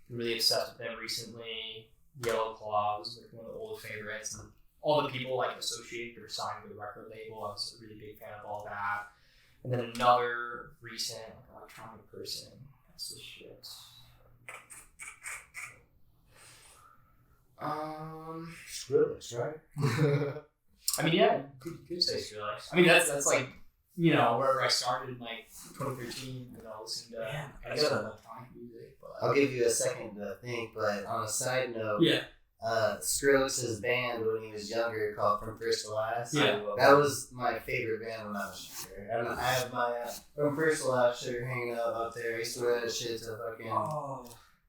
Really obsessed with them recently. Yellow Claw was like one of the old favorites, and all the people like associated or signed with the record label. I was a really big fan of all that. And then another recent electronic person. That's the shit. Skrillex, right? I mean, yeah, you could say Skrillex. I mean, that's like wherever I started in like 2013, listening to electronic music. But I'll give you a second to think, but on a side note, Skrillex's band when he was younger called From First to Last. Yeah. That was my favorite band when I was younger. And I have my From First to Last shirt hanging up there. I used to wear that shit to fucking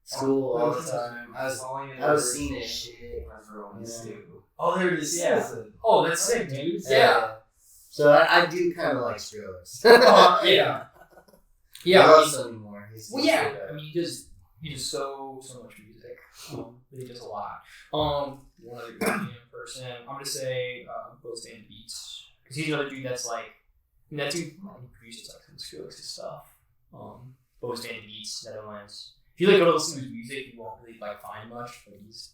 school all the time. I was seeing this shit. Oh, there it is. Yeah. Oh, that's sick, dude. Yeah. So I do kind of like Skrillex. Yeah. I love Sonny Moore. I mean, because he does so much music. He does a lot. One other European person, I'm gonna say Both Stand Beats, because he's another dude that's like, that dude he produces like some Skrillex stuff. Both Stand Beats, Netherlands. If you like go to listen to his music, you won't really like find much, but he's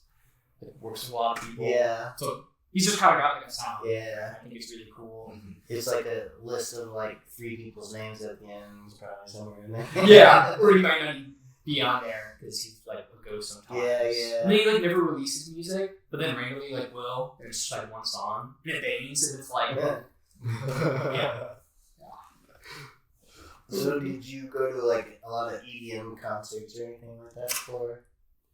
like, works with a lot of people. Yeah. So he's just kind of got like a sound. Yeah. I think it's really cool. It's like a list of like 3 people's names at the end. It's probably somewhere in there. Yeah, or he might not even be on there because he's like a ghost sometimes. Yeah. And then he like never releases music, but then randomly like will. There's just like one song, and it bangs, and it's like, yeah. So did you go to like a lot of EDM concerts or anything like that before?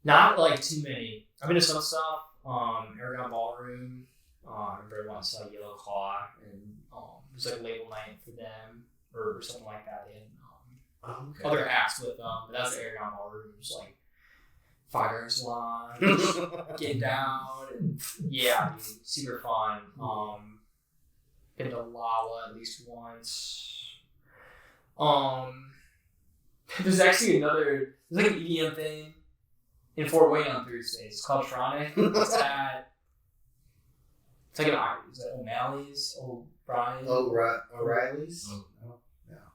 Not like too many. I've been to some stuff. Aragon Ballroom. I remember once saw Yellow Claw, and it was like a label night for them or something like that. They had other acts with them, but that's the Aragon Ballroom. It was like fire salon, getting down, and yeah, dude, super fun. Been to Lala at least once. There's actually there's like an EDM thing in Fort Wayne on Thursdays. It's called Tronic. It's like an is it O'Malley's, O'Brien. O'Reilly's?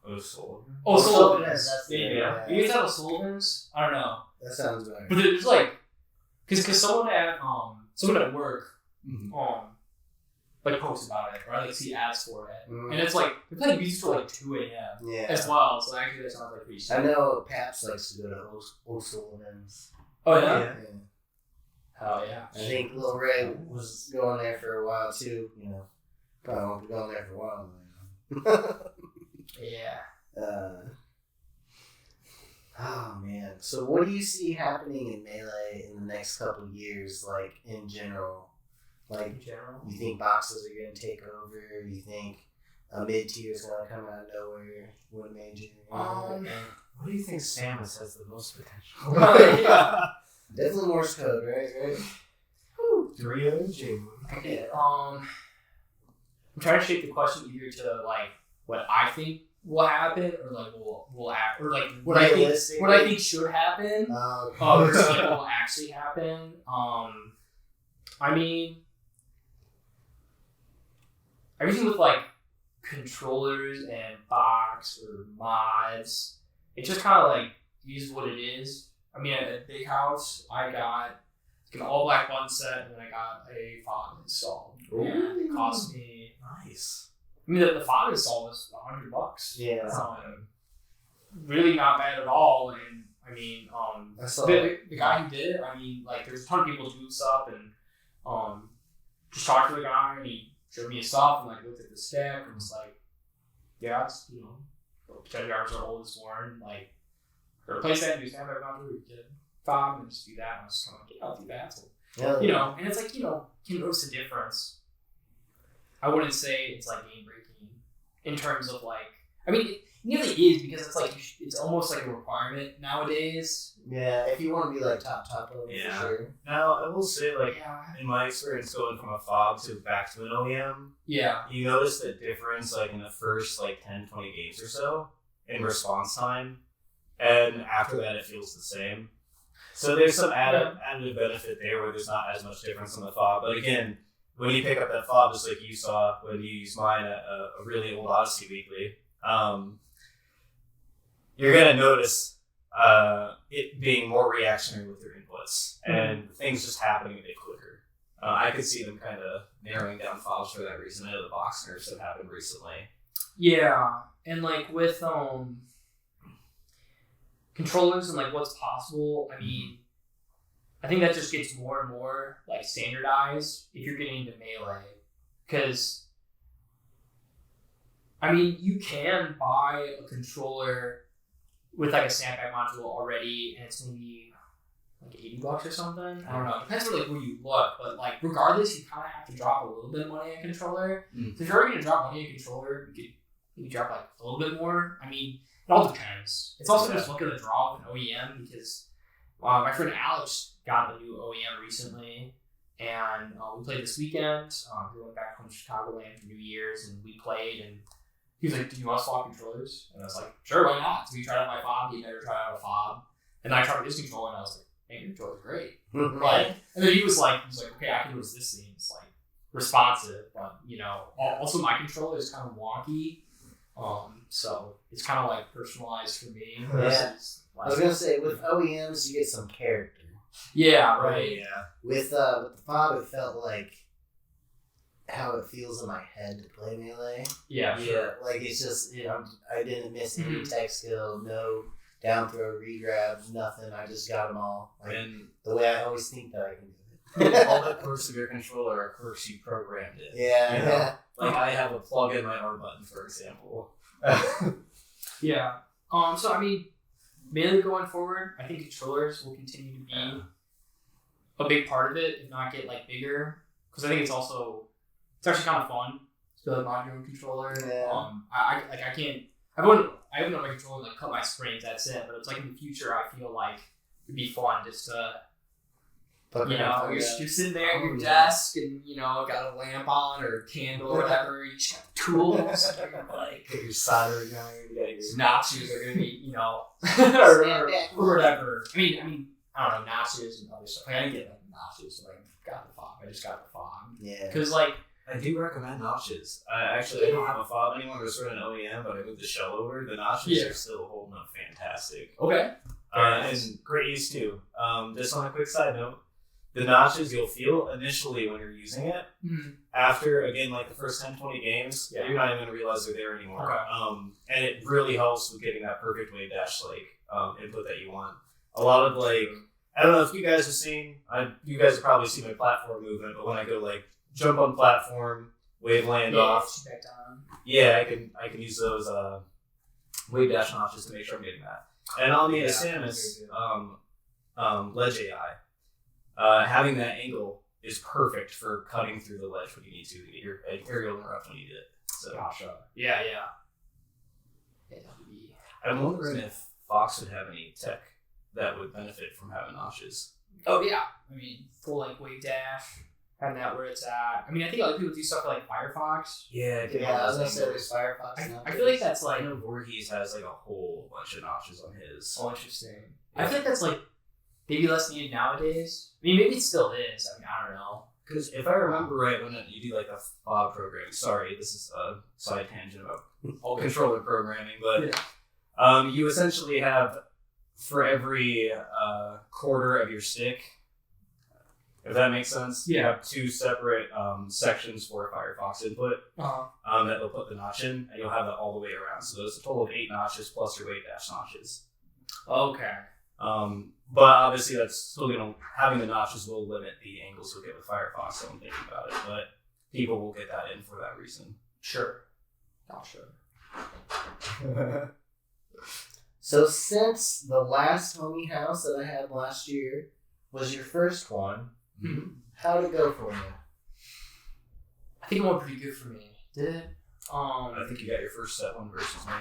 O'Sullivan. Sullivan's. That's Yeah. You guys have O'Sullivan's? I don't know. That sounds better. But there's like, cause someone at work, like posts about it, or I like see ads for it, and it's like they're playing music till like 2 a.m. Yeah. as well. So actually, that sounds like pretty sick. I know Paps likes to go to O'Sullivan's. Oh yeah. Hell yeah. I think Lil Ray was going there for a while too. You know, probably won't be going there for a while now. Yeah. Oh man. So what do you see happening in Melee in the next couple of years, like in general? Like, In general. you think boxes are going to take over? You think a mid-tier is going to come out of nowhere? What major? What do you think Samus has the most potential? Definitely Morse code, right? 3 OG. Okay. I'm trying to shape the question either to like what I think will happen, or like will act, or like what I think should happen, versus like what will actually happen. I mean, everything with like controllers and box or mods, it just kind of like is what it is. I mean, at Big House, I got an all black button set, and then I got a fob installed. And it cost me Nice. I mean, the fob install was $100. Yeah. Really not bad at all. And I mean, I saw the guy who did it, I mean, like, there's a ton of people who do stuff, and just talked to the guy, and he showed me his stuff, and like looked at the stick, and was like, yeah, it's 10 yards or old is worn. Like, replace that, do standby boundary, we get fob, and just do that. And I was kind of like, yeah, I'll do that. So, and it's like, you can notice the difference. I wouldn't say it's like game breaking in terms of like, I mean, it nearly is, because it's like, it's almost like a requirement nowadays. Yeah, if you want to be like top level, for sure. Now, I will say, like, in my experience going from a fob to back to an OEM, you notice the difference, like, in the first, like, 10, 20 games or so in response time, and after that it feels the same. So there's some additive benefit there where there's not as much difference on the fob. But again, when you pick up that fob, just like you saw when you used mine at a really old Odyssey Weekly, you're going to notice it being more reactionary with your inputs, and things just happening a bit quicker. I could see them kind of narrowing down fobs for that reason. I know the box nerfs have happened recently. Yeah, and like with controllers and like what's possible, I mean, I think that just gets more and more like standardized if you're getting into Melee, because I mean, you can buy a controller with like a snapback module already, and it's maybe like $80 or something. I don't know. It depends on like where you look, but like regardless, you kind of have to drop a little bit of money on a controller. So if you're already gonna drop money on a controller, you could maybe drop like a little bit more. I mean, it all depends. It's also just looking to draw with an OEM, because my friend Alex got a new OEM recently, and we played this weekend. We went back home to Chicagoland for New Year's, and we played, and he was like, "Do you want to swap controllers?" And I was like, "Sure, why not?" So we tried out my fob. He never tried out a fob, And then I tried this controller, and I was like, "Man, your controller's great." Mhm. Like, and then he was like, "Okay, I can do this thing. It's like responsive, but also my controller is kind of wonky, so it's kind of like personalized for me." Versus, I was gonna say with OEMs you get some character. yeah, right. Yeah. With the fob, it felt like how it feels in my head to play Melee. Yeah, sure. Like it's just I didn't miss any tech skill, no down throw, regrabs, nothing. I just got them all. Like And the way I always think that I can do it. All the quirks of your controller are quirks you programmed in. Yeah, You know? yeah. like I have a plug in my R button, for example. Yeah. So I mean, mainly going forward, I think controllers will continue to be a big part of it, if not get like bigger. Because I think it's actually kind of fun to build a modular controller. Yeah. I haven't on my controller like cut my springs. That's it. But it's like in the future, I feel like it'd be fun just to. You're sitting there at your desk and, got a lamp on or a candle or whatever. You just got tools. And you're like, Get your soldering iron. You got your notches are going to be, or whatever. I mean, I don't know, notches and other stuff. Like, I didn't get like notches, so I got the fob. I just got the fob. Yeah. Because, like, I do recommend notches. Actually, I don't have a fob anymore. I sort of an OEM, but I moved the shell over. The notches are still holding up fantastic. okay. And great use too. Just on a quick side note, the notches you'll feel initially when you're using it. Mm-hmm. After, again, like the first 10, 20 games, Yeah. you're not even going to realize they're there anymore. Okay. And it really helps with getting that perfect wave dash input that you want. A lot of I don't know if you guys have seen, you guys have probably seen my platform movement, but when I go jump on platform, wave land off. Back down. Yeah, I can use those wave dash notches to make sure I'm getting that. And on the Samus ledge AI, having that angle is perfect for cutting through the ledge when you need to get your aerial interrupt when you need it. So Gotcha. Yeah. I'm wondering if Fox would have any tech that would benefit from having notches. Oh, yeah. I mean, full wave dash, having that where it's at. I mean, I think other people do stuff like Firefox. Yeah, I was gonna say there's Firefox. I feel like that's I know Voorhees has a whole bunch of notches on his. Oh, interesting. Yeah. I feel like that's maybe less needed nowadays. I mean, maybe it still is. I mean, I don't know. Because if I remember right, when you do a fob programming, sorry, this is a side tangent about controller programming, but you essentially have for every quarter of your stick, if that makes sense, you have two separate sections for a Firefox input that will put the notch in, and you'll have that all the way around. So there's a total of 8 notches plus your wave dash notches. Okay. But obviously that's still having the notches will limit the angles you'll get with Firefox, so I'm thinking about it. But people will get that in for that reason. Sure. Gotcha. So since the last homie house that I had last year was your first one, how'd it go for you? I think it went pretty good for me. Did it? I think you got your first set one versus me.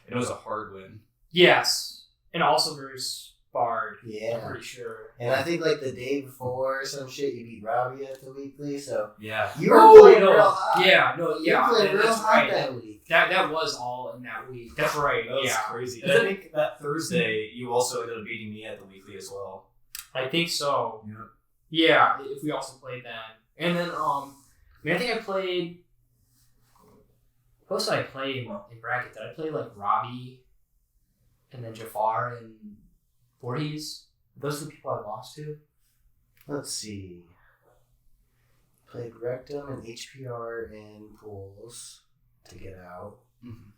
And it was a hard win. Yes. And also versus Bard. Yeah. I'm pretty sure. And I think the day before or some shit, you beat Robbie at the weekly, so yeah. you were playing real hot. Yeah, no, yeah. You were playing real that's hot right. that week. That was all in that week. That's right. That was crazy. And I think that Thursday you also ended up beating me at the weekly as well. I think so. Yeah. Yeah, if we also played then. And then I think I played. What else did I play in bracket? Did I play Robbie and then Jafar and Voorhees? Those are the people I lost to. Let's see. Played Rectum and HPR in pools to get out. Mm-hmm.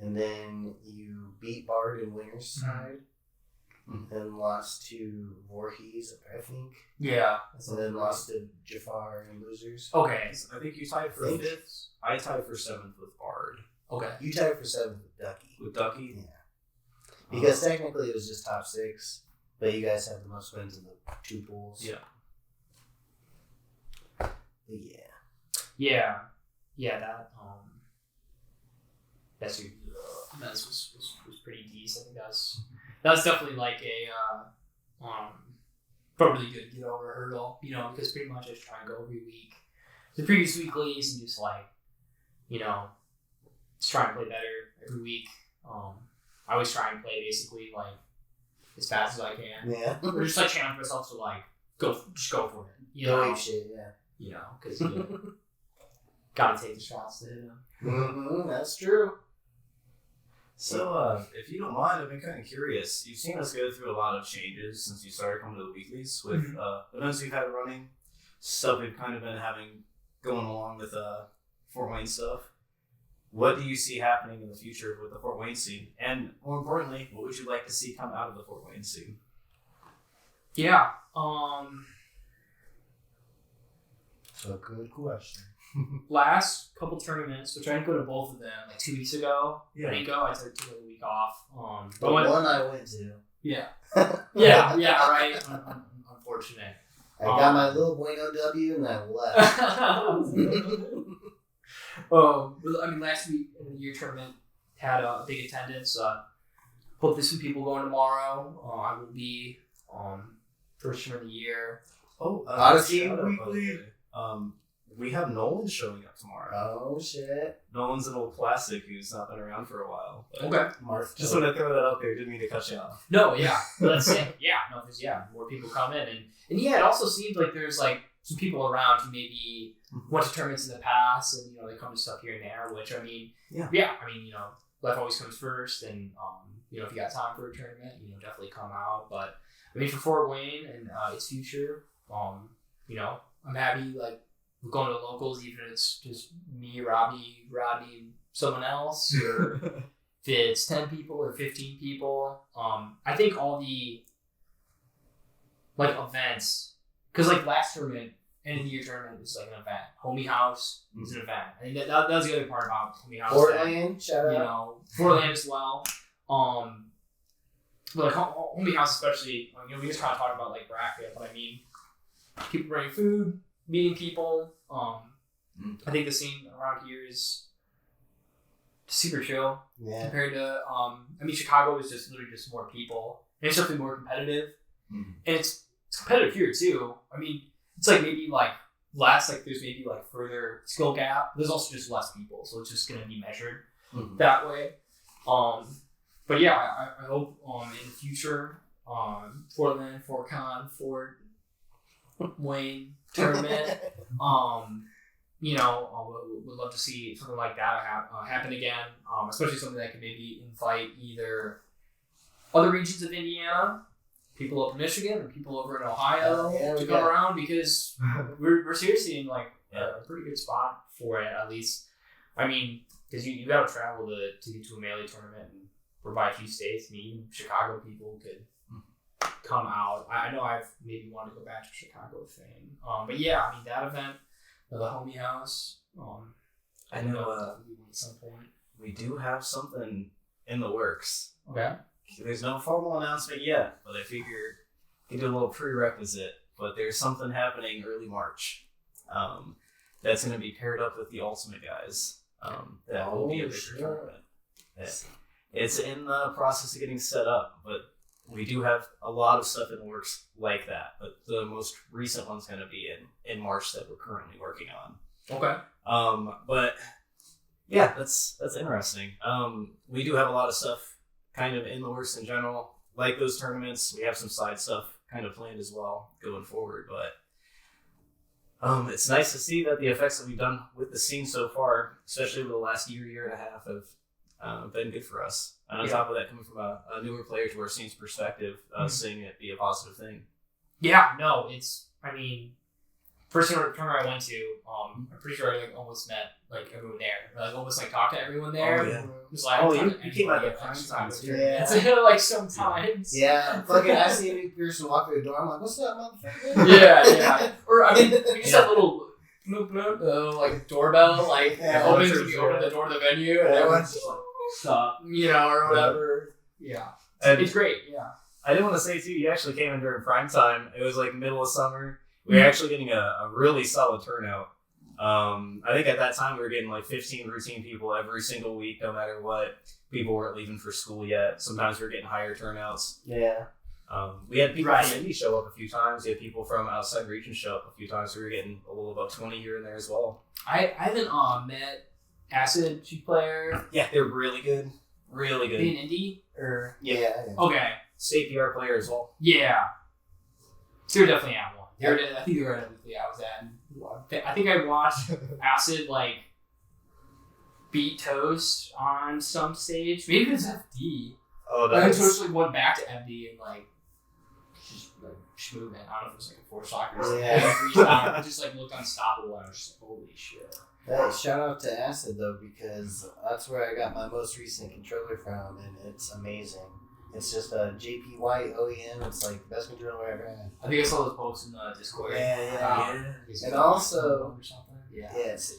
And then you beat Bard in winner's side. And lost to Voorhees, I think. Yeah. And then lost to Jafar in losers. Okay. I think you tied for 5th. I tied for 7th with Bard. Okay. You tied for 7th with Ducky. With Ducky? Yeah. Because technically it was just top 6, but you guys had the most wins in the 2 pools. Yeah. Yeah. Yeah, that was pretty decent. I think that's definitely a really good get over hurdle, because pretty much I just try and go every week. The previous weeklies and just just try and play better every week. I always try and play basically as fast as I can. Yeah. Or just like challenge myself to like go for it. You Go know, ape shit, yeah. you know, because gotta take the shots to hit him. Mm-hmm, that's true. So, if you don't mind, I've been kind of curious. You've seen us go through a lot of changes since you started coming to the weeklies with events we've had running, stuff we've kind of been having going along with Fort Wayne stuff. What do you see happening in the future with the Fort Wayne scene? And more importantly, what would you like to see come out of the Fort Wayne scene? Yeah. That's a good question. Last couple tournaments, which I didn't go to both of them, like 2 weeks ago. Yeah. I didn't go. I took a week off. The one I went to. Yeah. yeah, right. Unfortunate. I got my little Bueno W and I left. I mean, last week in the year tournament had a big attendance. Hope there's some people going tomorrow. I will be first tournament of the year. Odyssey shout out, Weekly? by the way. We have Nolan showing up tomorrow. Oh, shit. Nolan's an old classic who's not been around for a while. But Okay. just want to throw that out there. Didn't mean to cut you off. No, yeah. Let's say, more people come in. And yeah, it also seems like there's like some people around who maybe went to tournaments in the past and, you know, they come to stuff here and there, which, I mean, life always comes first. And, you know, if you got time for a tournament, you know, definitely come out. But, I mean, for Fort Wayne and its future, you know, I'm happy, like, going to the locals, even if it's just me, Robbie, and someone else, or if it's 10 people or 15 people. I think all the like events, because like last tournament, end of the year tournament was like an event. Homie House was an event. I think that was the other part about Homie House. Portland, shout out. You know, Portland as well. But like Homie House especially, you know, we just kind of talked about like bracket, but I mean, people bringing food, meeting people. I think the scene around here is super chill compared to I mean, Chicago is just literally just more people. And it's definitely more competitive. And it's competitive here too. I mean, it's like maybe like less, like there's maybe like further skill gap. There's also just less people, so it's just gonna be measured that way. But yeah, I hope in the future, Portland, Fort Con, Fort Wayne tournament, you know, would love to see something like that happen again, especially something that could maybe invite either other regions of Indiana, people up in Michigan, or people over in Ohio to come around, because we're seriously in like a pretty good spot for it, at least. I mean, because you got to travel to get to a Melee tournament, and we're by a few states. I mean, even Chicago people could come out. I know I've maybe wanted to go back to Chicago thing. But yeah, I mean, that event, the Homie House, I know at some point. we do have something in the works. Okay. There's no formal announcement yet, but I figure you do a little prerequisite. But there's something happening early March that's going to be paired up with the Ultimate guys. That will be a bigger tournament. It's in the process of getting set up, but we do have a lot of stuff in the works like that. But the most recent one's going to be in March that we're currently working on. Okay. But yeah, that's interesting. We do have a lot of stuff kind of in the works in general, like those tournaments. We have some side stuff kind of planned as well going forward, but it's nice to see that the effects that we've done with the scene so far, especially over the last year and a half, have been good for us. And on top of that, coming from a newer player to our scene's perspective, seeing it be a positive thing. Yeah, no, I mean, first tournament I went to, I'm pretty sure I like almost met like everyone there. Like almost like talked to everyone there. Oh, yeah. Just, like, you came out at prime time too. Yeah. Like sometimes. Yeah, fucking I see a new person walk through the door. I'm like, what's up, motherfucker? Yeah. Or I mean, we just had little bloop bloop, like doorbell, like opens when you open the door to the venue, and everyone's just like, stop, you know, or whatever. Yeah. It's great. Yeah. I did want to say too, you actually came in during prime time. It was like middle of summer. We were actually getting a really solid turnout. I think at that time we were getting like 15 routine people every single week, no matter what. People weren't leaving for school yet. Sometimes we were getting higher turnouts. Yeah. We had people from Indy show up a few times. We had people from outside regions show up a few times. So we were getting a little above 20 here and there as well. I haven't met Acid player. Yeah, they're really good. Really good. They in Indy? Or Yeah. okay. state PR player as well. Yeah. They were definitely at one. I think they were at a weekly I was at. And I think I watched Acid like beat Toast on some stage. Maybe it was FD. Oh, And then Toast like went back to FD and like just like schmooving. I don't know if it was like a force shock or something. Yeah. It just like looked unstoppable. And I was just like, holy shit. Hey, shout out to Acid though, because that's where I got my most recent controller from, and it's amazing. It's just a JP White OEM. It's like the best controller I've ever had. I think I saw those posts in the Discord. Yeah. And also, or something. Yeah. yes,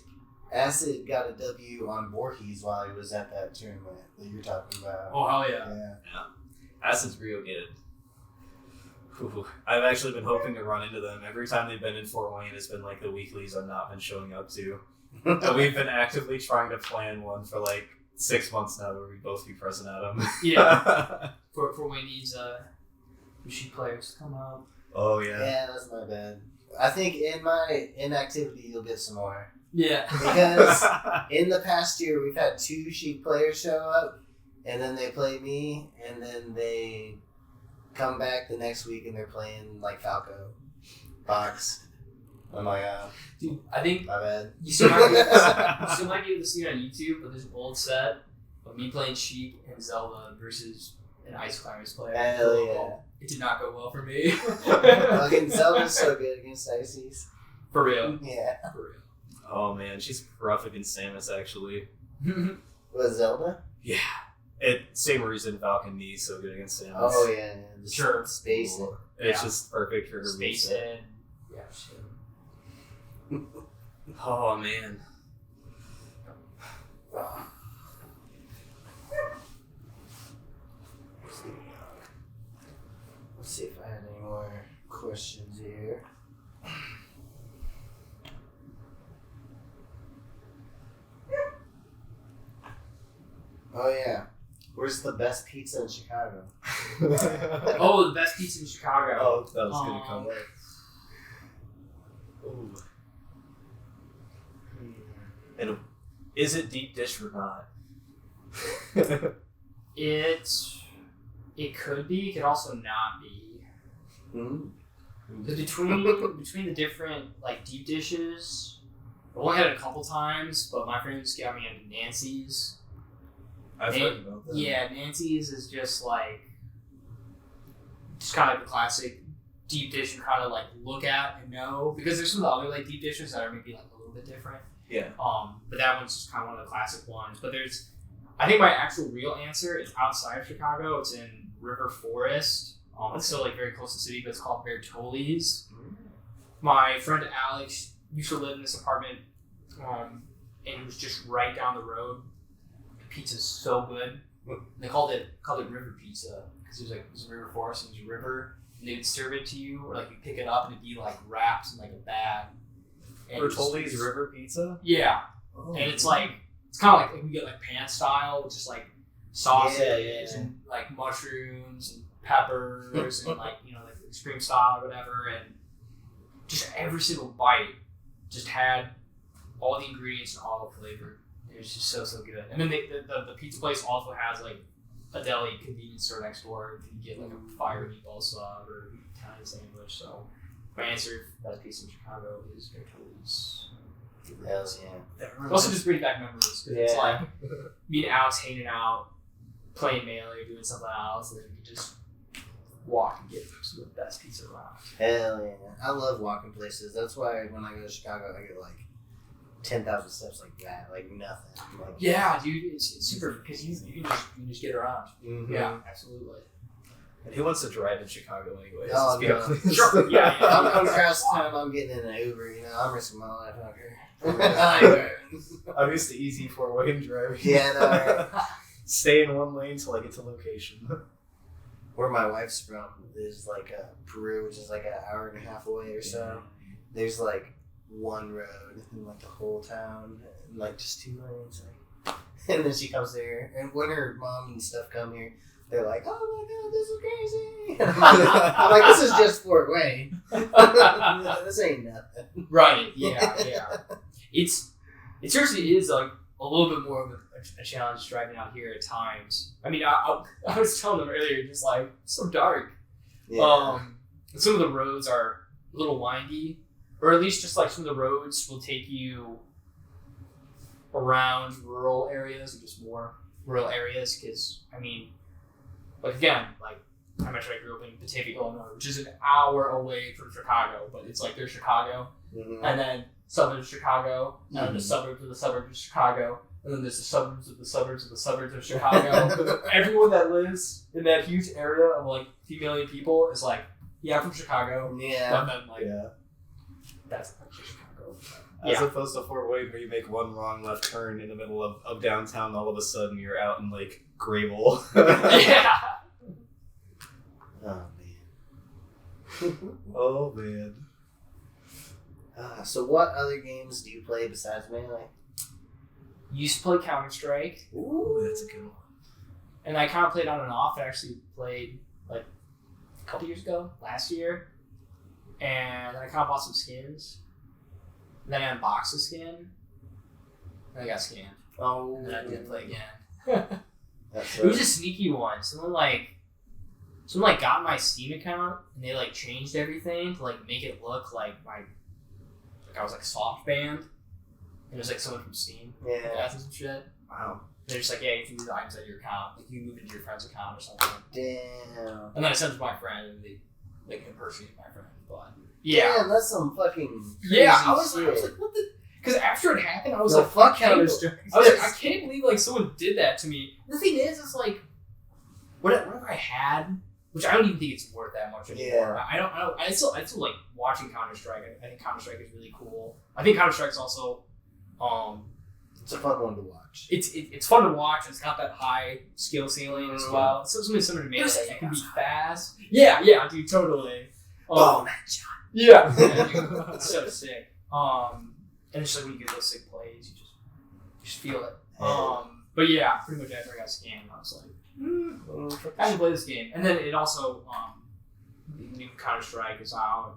Acid got a W on Voorhees while he was at that tournament that you're talking about. Oh hell yeah. Yeah. Acid's real good. Ooh, I've actually been hoping to run into them. Every time they've been in Fort Wayne, it's been like the weeklies I've not been showing up to. And we've been actively trying to plan one for like 6 months now where we both be present at them. Yeah. For Wayne needs machine players to come out. Oh, yeah. Yeah, that's my bad. I think in my inactivity, you'll get some more. Yeah. Because in the past year, we've had 2 Sheik players show up, and then they play me, and then they come back the next week and they're playing like Falco box. I'm like, Dude, I think my bad. you still might be able to see it on YouTube, but there's an old set of me playing Sheik and Zelda versus an Ice Climbers player. Hell yeah. It did not go well for me. Fucking Zelda's so good against Ices. For real. Yeah. For Oh, man. She's rough against Samus, actually. real. Was Zelda? Yeah. Same reason Falcon Knee's so good against Samus. Oh, yeah. Just Sure. Space it. It's Yeah. just perfect for her Space moveset. in. Yeah, shit. Oh, man. Let's see if I had any more questions here. Oh yeah. Where's the best pizza in Chicago? Oh, the best pizza in Chicago. Oh, that was going to come up. Ooh. And is it deep dish or not? It could be. It could also not be. Hmm? But between the different like deep dishes, I've only had it a couple times, but my friends got me into Nancy's. I've heard about that. Yeah, Nancy's is just kind of like the classic deep dish you kind of like look at and know, because there's some other like deep dishes that are maybe like a little bit different. Yeah. But that one's just kind of one of the classic ones. But I think my actual real answer is outside of Chicago. It's in River Forest. It's still like very close to the city, but it's called Bertoli's. My friend Alex used to live in this apartment, and it was just right down the road. The pizza's so good. They called it river pizza because it was a river forest and it was a river, and they would serve it to you, or like you pick it up and it'd be like wrapped in like a bag. And Bertoli's River Pizza? Yeah. Oh, And it's like, it's kind of like we get like pan style, with just like sausage Yeah. and like mushrooms and peppers and like, like extreme style or whatever. And just every single bite just had all the ingredients and all the flavor. It was just so good. And then the pizza place also has like a deli convenience store next door. You can get like a fire meatball sub or Italian sandwich. So my answer for best pizza in Chicago is Bertoli's. Hell yeah. It also just brings back memories. 'Cause it's Yeah. like me and Alex hanging out, playing Melee, doing something else, and then we just walk and get some of the best pizza around. Hell yeah. I love walking places. That's why when I go to Chicago, I get like 10,000 steps like that. Like nothing. Like, Yeah, dude, it's super because you can just get around. Mhm. Yeah, absolutely. And who wants to drive in Chicago anyways? No, Let's be no. honest. Sure, yeah. I'm across the time, I'm getting in an Uber, I'm risking my life out here. I ain't driving. I'm used to easy 4-way driving. Yeah, no, right. Stay in one lane till I get to location. Where my wife's from is like Peru, which is like an hour and a half away or so. There's like one road in like the whole town, and like just 2 lanes. Like, and then she comes there, and when her mom and stuff come here, they're like, "Oh my god, this is crazy!" And I'm like, "This is just Fort Wayne. This ain't nothing." Right. Yeah. It seriously is like a little bit more of a challenge driving out here at times. I mean, I was telling them earlier, just like it's so dark. Yeah. Some of the roads are a little windy, or at least just like some of the roads will take you around rural areas or just more rural areas. Because I mean, like again, like I mentioned, I grew up in Batavia, Illinois, which is an hour away from Chicago, but it's like there's Chicago, and then suburbs of Chicago, and then the suburbs of the suburbs of Chicago, and then there's the suburbs of the suburbs of the suburbs of Chicago. Everyone that lives in that huge area of like a few million people is like, yeah, I'm from Chicago. Yeah. But then like, Yeah. that's actually Chicago. As opposed to Fort Wayne, where you make one wrong left turn in the middle of downtown, all of a sudden you're out in like Grable. Yeah. Oh man. Oh man. So what other games do you play besides Melee? Used to play Counter-Strike, Ooh, that's a good one. and I kind of played on and off. I actually played like a couple years ago, last year, and I kind of bought some skins. And then I unboxed the skin, and I got scanned. Oh. And then I didn't play again. That's It was a sneaky one. Someone got my Steam account, and they like changed everything to like make it look like I was like soft banned. It was like someone from Steam. Yeah. That's some shit. Wow. They're just like, yeah, you can move the items out of your account. Like, you can move into your friend's account or something. Damn. And then I sent it to my friend, and they, like, impersonated my friend. But, yeah. Damn, that's some fucking crazy Yeah, I was shit. like, what the... Because after it happened, I was No, like, fuck I can't- Counter-Strike. I was like, I can't believe, like, someone did that to me. The thing is like, whatever I had, which I don't even think it's worth that much anymore. Yeah. I still like watching Counter-Strike. I think Counter-Strike is really cool. I think Counter-Strike's also, It's a fun one to watch. It's fun to watch. It's got that high skill ceiling as well. It's something similar to Melee. It can be fast. Yeah, dude, totally. Oh, that shot. Yeah. It's so sick. And it's just like when you get those sick plays, you just feel it. But yeah, pretty much after I got scanned, I was like, I can play this game. And then it also, the new Counter-Strike is out.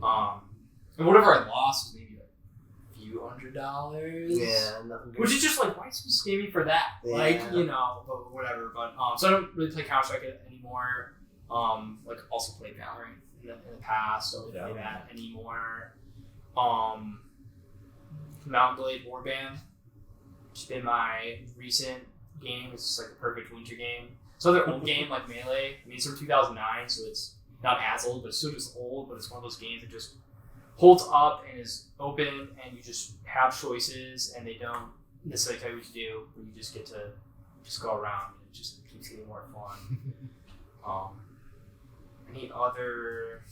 And whatever I lost was maybe like a few $100. Yeah, nothing good. Which is just like, why scam me for that? Yeah. Like, you know, but whatever. But so I don't really play Counter-Strike anymore. Like also played Valorant in the past. Don't play that anymore. Mountain Blade Warband. It's been my recent game. It's just like a perfect winter game. So their old game like Melee. I mean, it's from 2009, so it's not as old, but it's still just old. But it's one of those games that just holds up and is open, and you just have choices, and they don't necessarily tell you what to do. But you just get to just go around, and it just keeps getting more fun. Any other?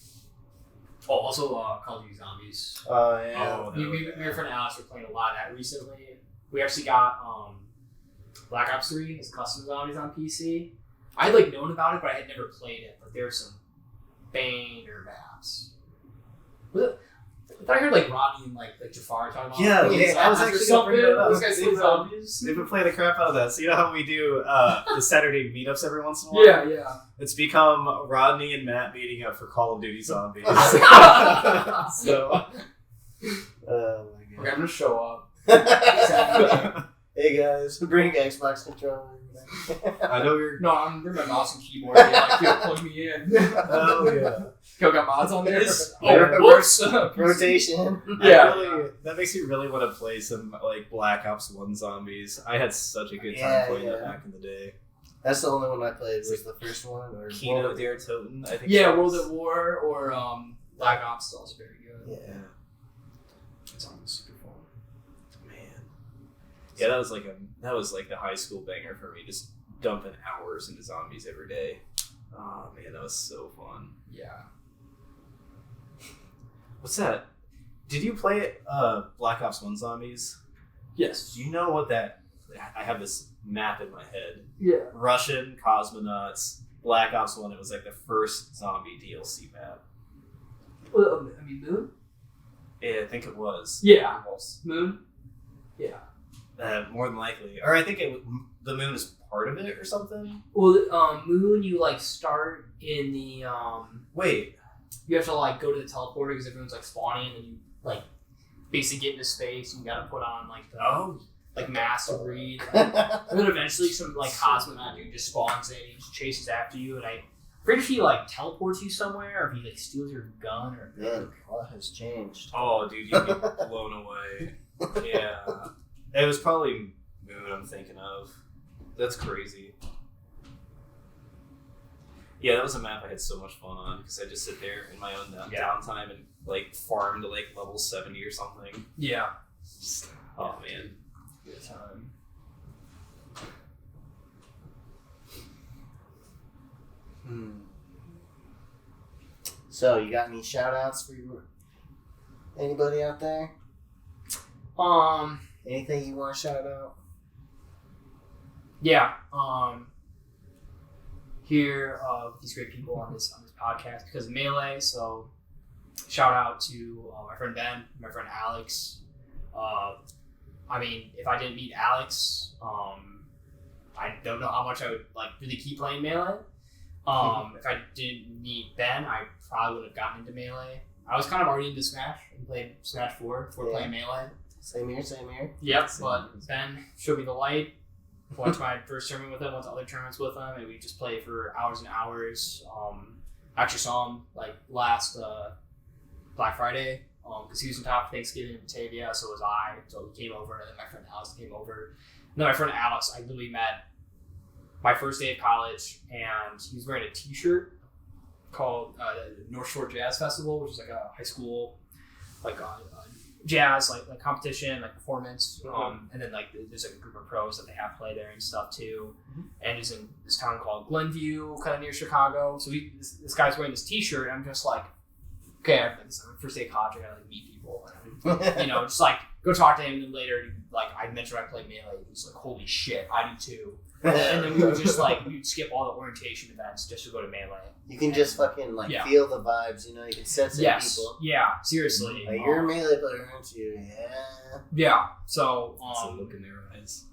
Oh, also Call of Duty Zombies. Oh, yeah. Me and my friend Alex were playing a lot of that recently. We actually got Black Ops 3 as custom zombies on PC. I had like known about it, but I had never played it. But there's some banger maps. I heard like Rodney and like Jafar talking about. Yeah, I was zombies or actually something. gonna bring that up. Those guys play zombies. They've been playing the crap out of that. So you know how we do the Saturday meetups every once in a while? Yeah. It's become Rodney and Matt meeting up for Call of Duty Zombies. So, Oh my Okay, god. I'm gonna show up. Hey guys, bring Xbox controller. I know you're. No, I'm bringing my mouse and keyboard. Be like, yo, plug me in. Oh yeah. Yo, got mods on there. Yeah. Whoops. Rotation. Yeah. That makes me really want to play some like Black Ops 1 Zombies. I had such a good time Yeah, playing yeah. that back in the day. That's the only one I played. Was the first one or Kino Der Toten, I think. Yeah, it World was. at War or Black Ops is also very good. Yeah. It's almost super fun. Man. Yeah, that was like the high school banger for me. Just dumping hours into zombies every day. Oh man, that was so fun. Yeah. What's that? Did you play Black Ops 1 Zombies? Yes. Do you know what that... I have this map in my head. Yeah. Russian cosmonauts, Black Ops 1. It was like the first zombie DLC map. Well, I mean, Moon? Yeah, I think it was. Yeah. Moon? Yeah. More than likely. Or I think the moon is part of it or something. Well, Moon, you like start in the Wait. you have to like go to the teleporter because everyone's like spawning, and then you like basically get into space, and you gotta put on like the like master breed. And then eventually some like cosmonaut dude just spawns in, he just chases after you, and I forget if he like teleports you somewhere or if he like steals your gun or. Man, a lot has changed. Oh, dude, you get blown away. Yeah, it was probably Moon I'm thinking of. That's crazy. Yeah, that was a map I had so much fun on because I just sit there in my own downtime and like farm to like level 70 or something. Yeah. Oh man. Good time. So, you got any shout outs for anybody out there? Anything you want to shout out? Yeah. Hear of these great people on this podcast because of Melee. So shout out to my friend Ben, my friend Alex. I mean, if I didn't meet Alex, I don't know how much I would like really keep playing Melee. If I didn't meet Ben, I probably would have gotten into Melee. I was kind of already into Smash and played Smash 4 before playing Melee. Same here. Yep, but Ben showed me the light. Went to my first tournament with him, went to other tournaments with him, and we just played for hours and hours. I actually saw him like last Black Friday because he was in town for Thanksgiving in Batavia, so was I. So he came over, and then my friend Alex came over. And then my friend Alex, I literally met my first day of college, and he was wearing a T-shirt called North Shore Jazz Festival, which is like a high school like jazz like competition, like performance, and then like there's like a group of pros that they have play there and stuff too. And he's in this town called Glenview, kind of near Chicago. So this guy's wearing this T-shirt, and I'm just like, okay, this is my first day of college, I gotta like meet people, and just like go talk to him. And then later, like I mentioned I play Melee, he's like, holy shit, I do too. And then we would just like we'd skip all the orientation events just to go to Melee. You can just fucking like feel the vibes, you can sense it in people. Yeah, seriously. Like, you're a Melee player, aren't you? Yeah. Yeah. So It's a look in their eyes.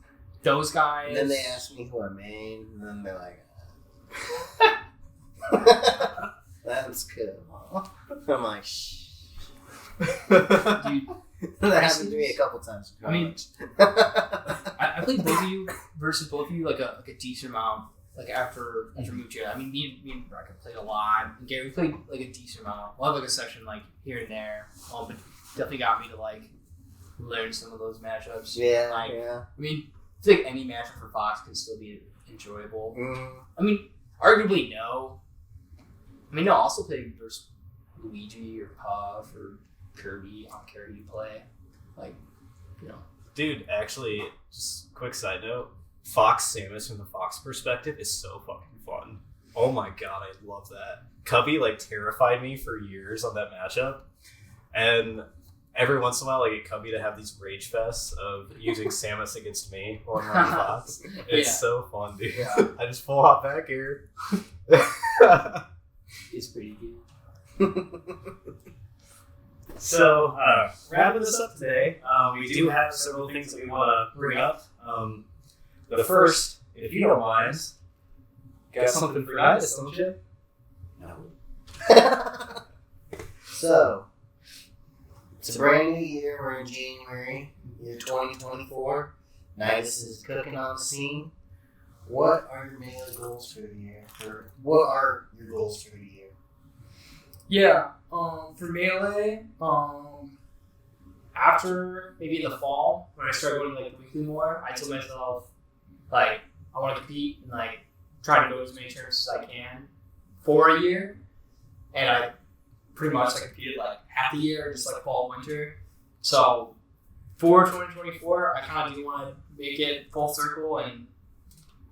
Those guys. And then they ask me who I main, and then they're like, that's cool. I'm like, shh. Dude, that happened to me a couple times. I mean, I played both of you versus both of you like a decent amount. Like after Mucho, I mean, me and Bracken played a lot. And Gary, we played like a decent amount. We'll have like a section like here and there. But definitely got me to like learn some of those matchups. Yeah, like, yeah. I mean, I feel like any matchup for Fox can still be enjoyable. I mean, arguably no. I mean, no, I'll also play versus Luigi or Puff or Kirby. I don't care who you play. Like, Dude, actually, just quick side note. Fox Samus from the Fox perspective is so fucking fun. Oh my god, I love that. Cubby like terrified me for years on that matchup. And every once in a while I get Cubby to have these rage fests of using Samus against me while I'm running Fox. It's so fun, dude. Yeah. I just pull hop back here. It's pretty good. So, wrapping this up today, we do have several things that we want to bring up. The first, if you don't mind, got something for Nitus, don't you? No. So, it's a brand new year. We're in January, year 2024. Nitus is cooking on the scene. What are your Melee goals for the year? Or what are your goals for the year? Yeah, for Melee, after maybe in the fall, when I started going like weekly more, I told myself, like, I want to compete and like try to go to as many tournaments as I can for a year. And I pretty much like competed like half the year, just like fall, winter. So for 2024, I kind of do want to make it full circle and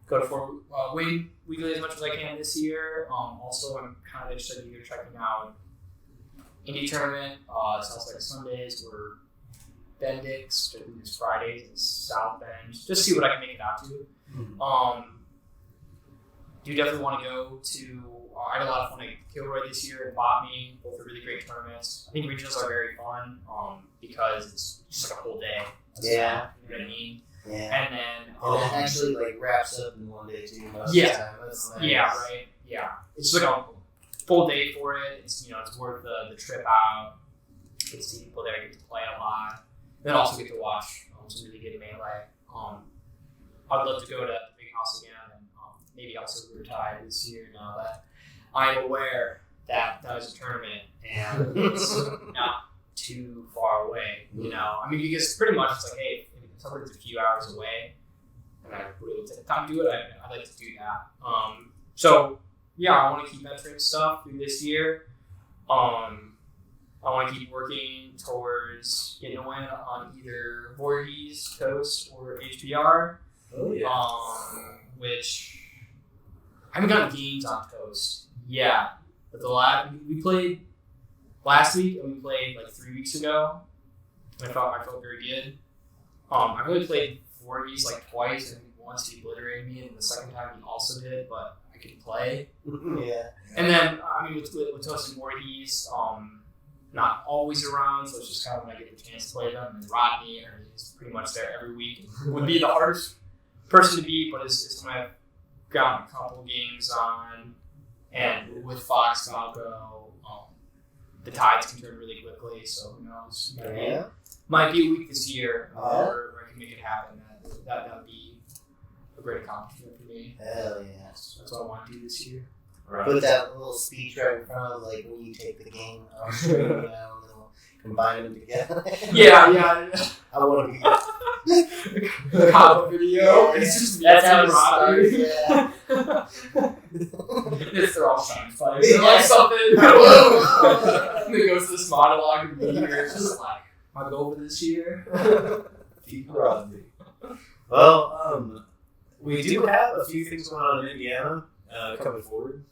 go to win weekly as much as I can this year. Also, I'm kind of interested in checking out indie tournament, South Side Sundays or Bendix, these Fridays in South Bend, just see what I can make it out to. Do definitely want to go to. I had a lot of fun at Kilroy this year and Botany, both are really great tournaments. I think regionals are very fun because it's just like a whole day. Yeah. You know what I mean? Yeah. And then And it actually like wraps up in one day too. Most Yeah. of the time. That's nice. yeah, right. Yeah, it's just like a full day for it. It's it's worth the trip out. Get to see people there, get to play a lot. Then also get to watch some really good Melee. I'd love to go to the big house again and maybe also retire this year now that I'm aware that was a tournament and it's not too far away. You know, I mean, because pretty much it's like, hey, if something's a few hours away, and I really take the time to do it, I'd like to do that. So yeah, I want to keep entering stuff through this year. I want to keep working towards getting a win on either Voorhees, Coast, or HBR. Oh yeah. Which I haven't gotten games on Coast. Yeah, but we played last week and we played like 3 weeks ago. And I felt very good. I've only played Voorhees like twice, and once he obliterated me, and the second time he also did, but I could play. Yeah. And then I mean with Toast and Voorhees, not always around, so it's just kind of when I get the chance to play them. And Rodney, he's pretty much there every week. Would be the hardest person to beat, but it's when I've gotten a couple games on, and with Fox Falco, the tides can turn really quickly. So who knows? Might be a week this year where I can make it happen. That would be a great accomplishment for me. Hell yeah. That's what I want to do this year. Right. Put that little speech right in front of, like, when you take the game on screen, you know, and then we'll combine them together. Yeah. I want to be Cop video. It's just that's how it Rodney. starts. Yeah. They're all shine fighters. They're like something. And it goes to this monologue and me here. It's just like, my goal for this year. Keep Rodney. Well, we do have a few things going on in Indiana coming forward.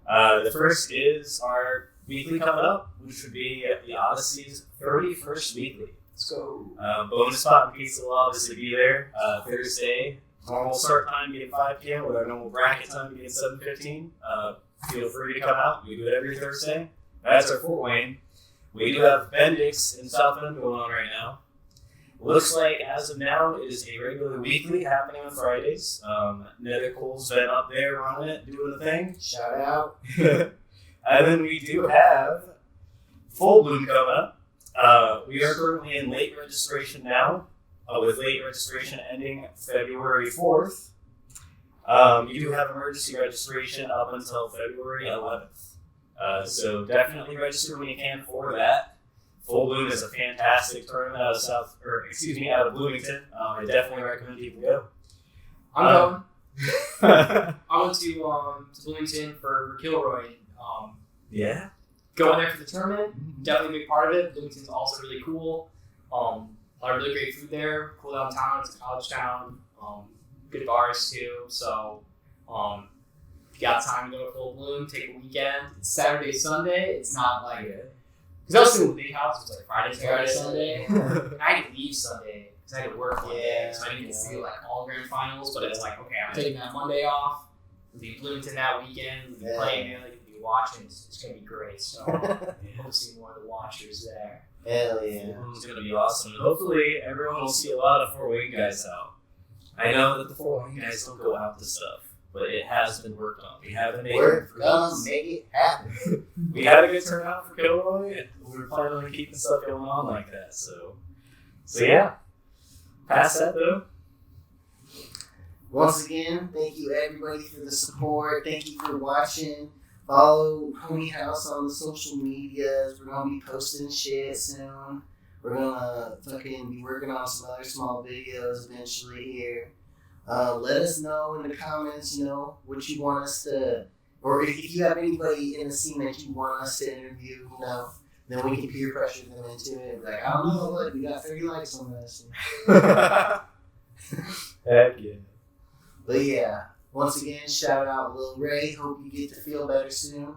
The first is our weekly coming up, which would be the Odyssey's 31st weekly. Let's go. Bonus Spot and Pizza will obviously be there Thursday. Normal start time being 5 p.m. with our normal bracket time being 7:15. Feel free to come out. We do it every Thursday. That's our Fort Wayne. We do have Bendix in South Bend going on right now. Looks like as of now it is a regular weekly happening on Fridays. Nether Cole's been up there running it, doing the thing. Shout out. And then we do have Full Bloom coming up. We are currently in late registration now, with late registration ending February 4th. You do have emergency registration up until February 11th. So definitely register when you can for that. Full Bloom is a fantastic tournament out of Bloomington. I definitely recommend people go. I'm going. I went to Bloomington for Kilroy. Yeah. Going there for the tournament, definitely a big part of it. Bloomington's also really cool. A lot of really great food there. Cool downtown. It's a college town. Good bars too. So, if you got time to go to Full Bloom, take a weekend. It's Saturday, Sunday. It's not like it. Because I was in the big house. It was like Friday, Saturday, Sunday. And I had to leave Sunday because I had to work one day, so I didn't get to see like all grand finals. But it's like, okay, I'm taking that Monday off. We'll be Bloomington that weekend. We'll be playing it. We'll be watching. It's gonna be great. So hope to see more of the watchers there. Hell yeah. It's going to be awesome. And hopefully everyone will see a lot of Fort Wayne guys out. I know that the Fort Wayne guys don't go out to stuff, but it has been worked on. We haven't made We're gonna make it happen. We had a good turnout for Kilroy, and we were planning on keeping stuff going on like that. So yeah. Past that though. Once again, thank you everybody for the support. Thank you for watching. Follow Pony House on the social medias. We're gonna be posting shit soon. We're gonna fucking be working on some other small videos eventually here. Let us know in the comments, what you want us to, or if you have anybody in the scene that you want us to interview, then we can peer pressure them into it. Like, I don't know, look, we got 30 likes on this. Heck yeah. But yeah, once again, shout out Lil Ray. Hope you get to feel better soon.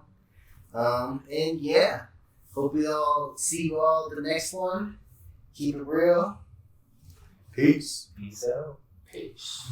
And yeah, hope we all see you all at the next one. Keep it real. Peace. Peace out. Peace.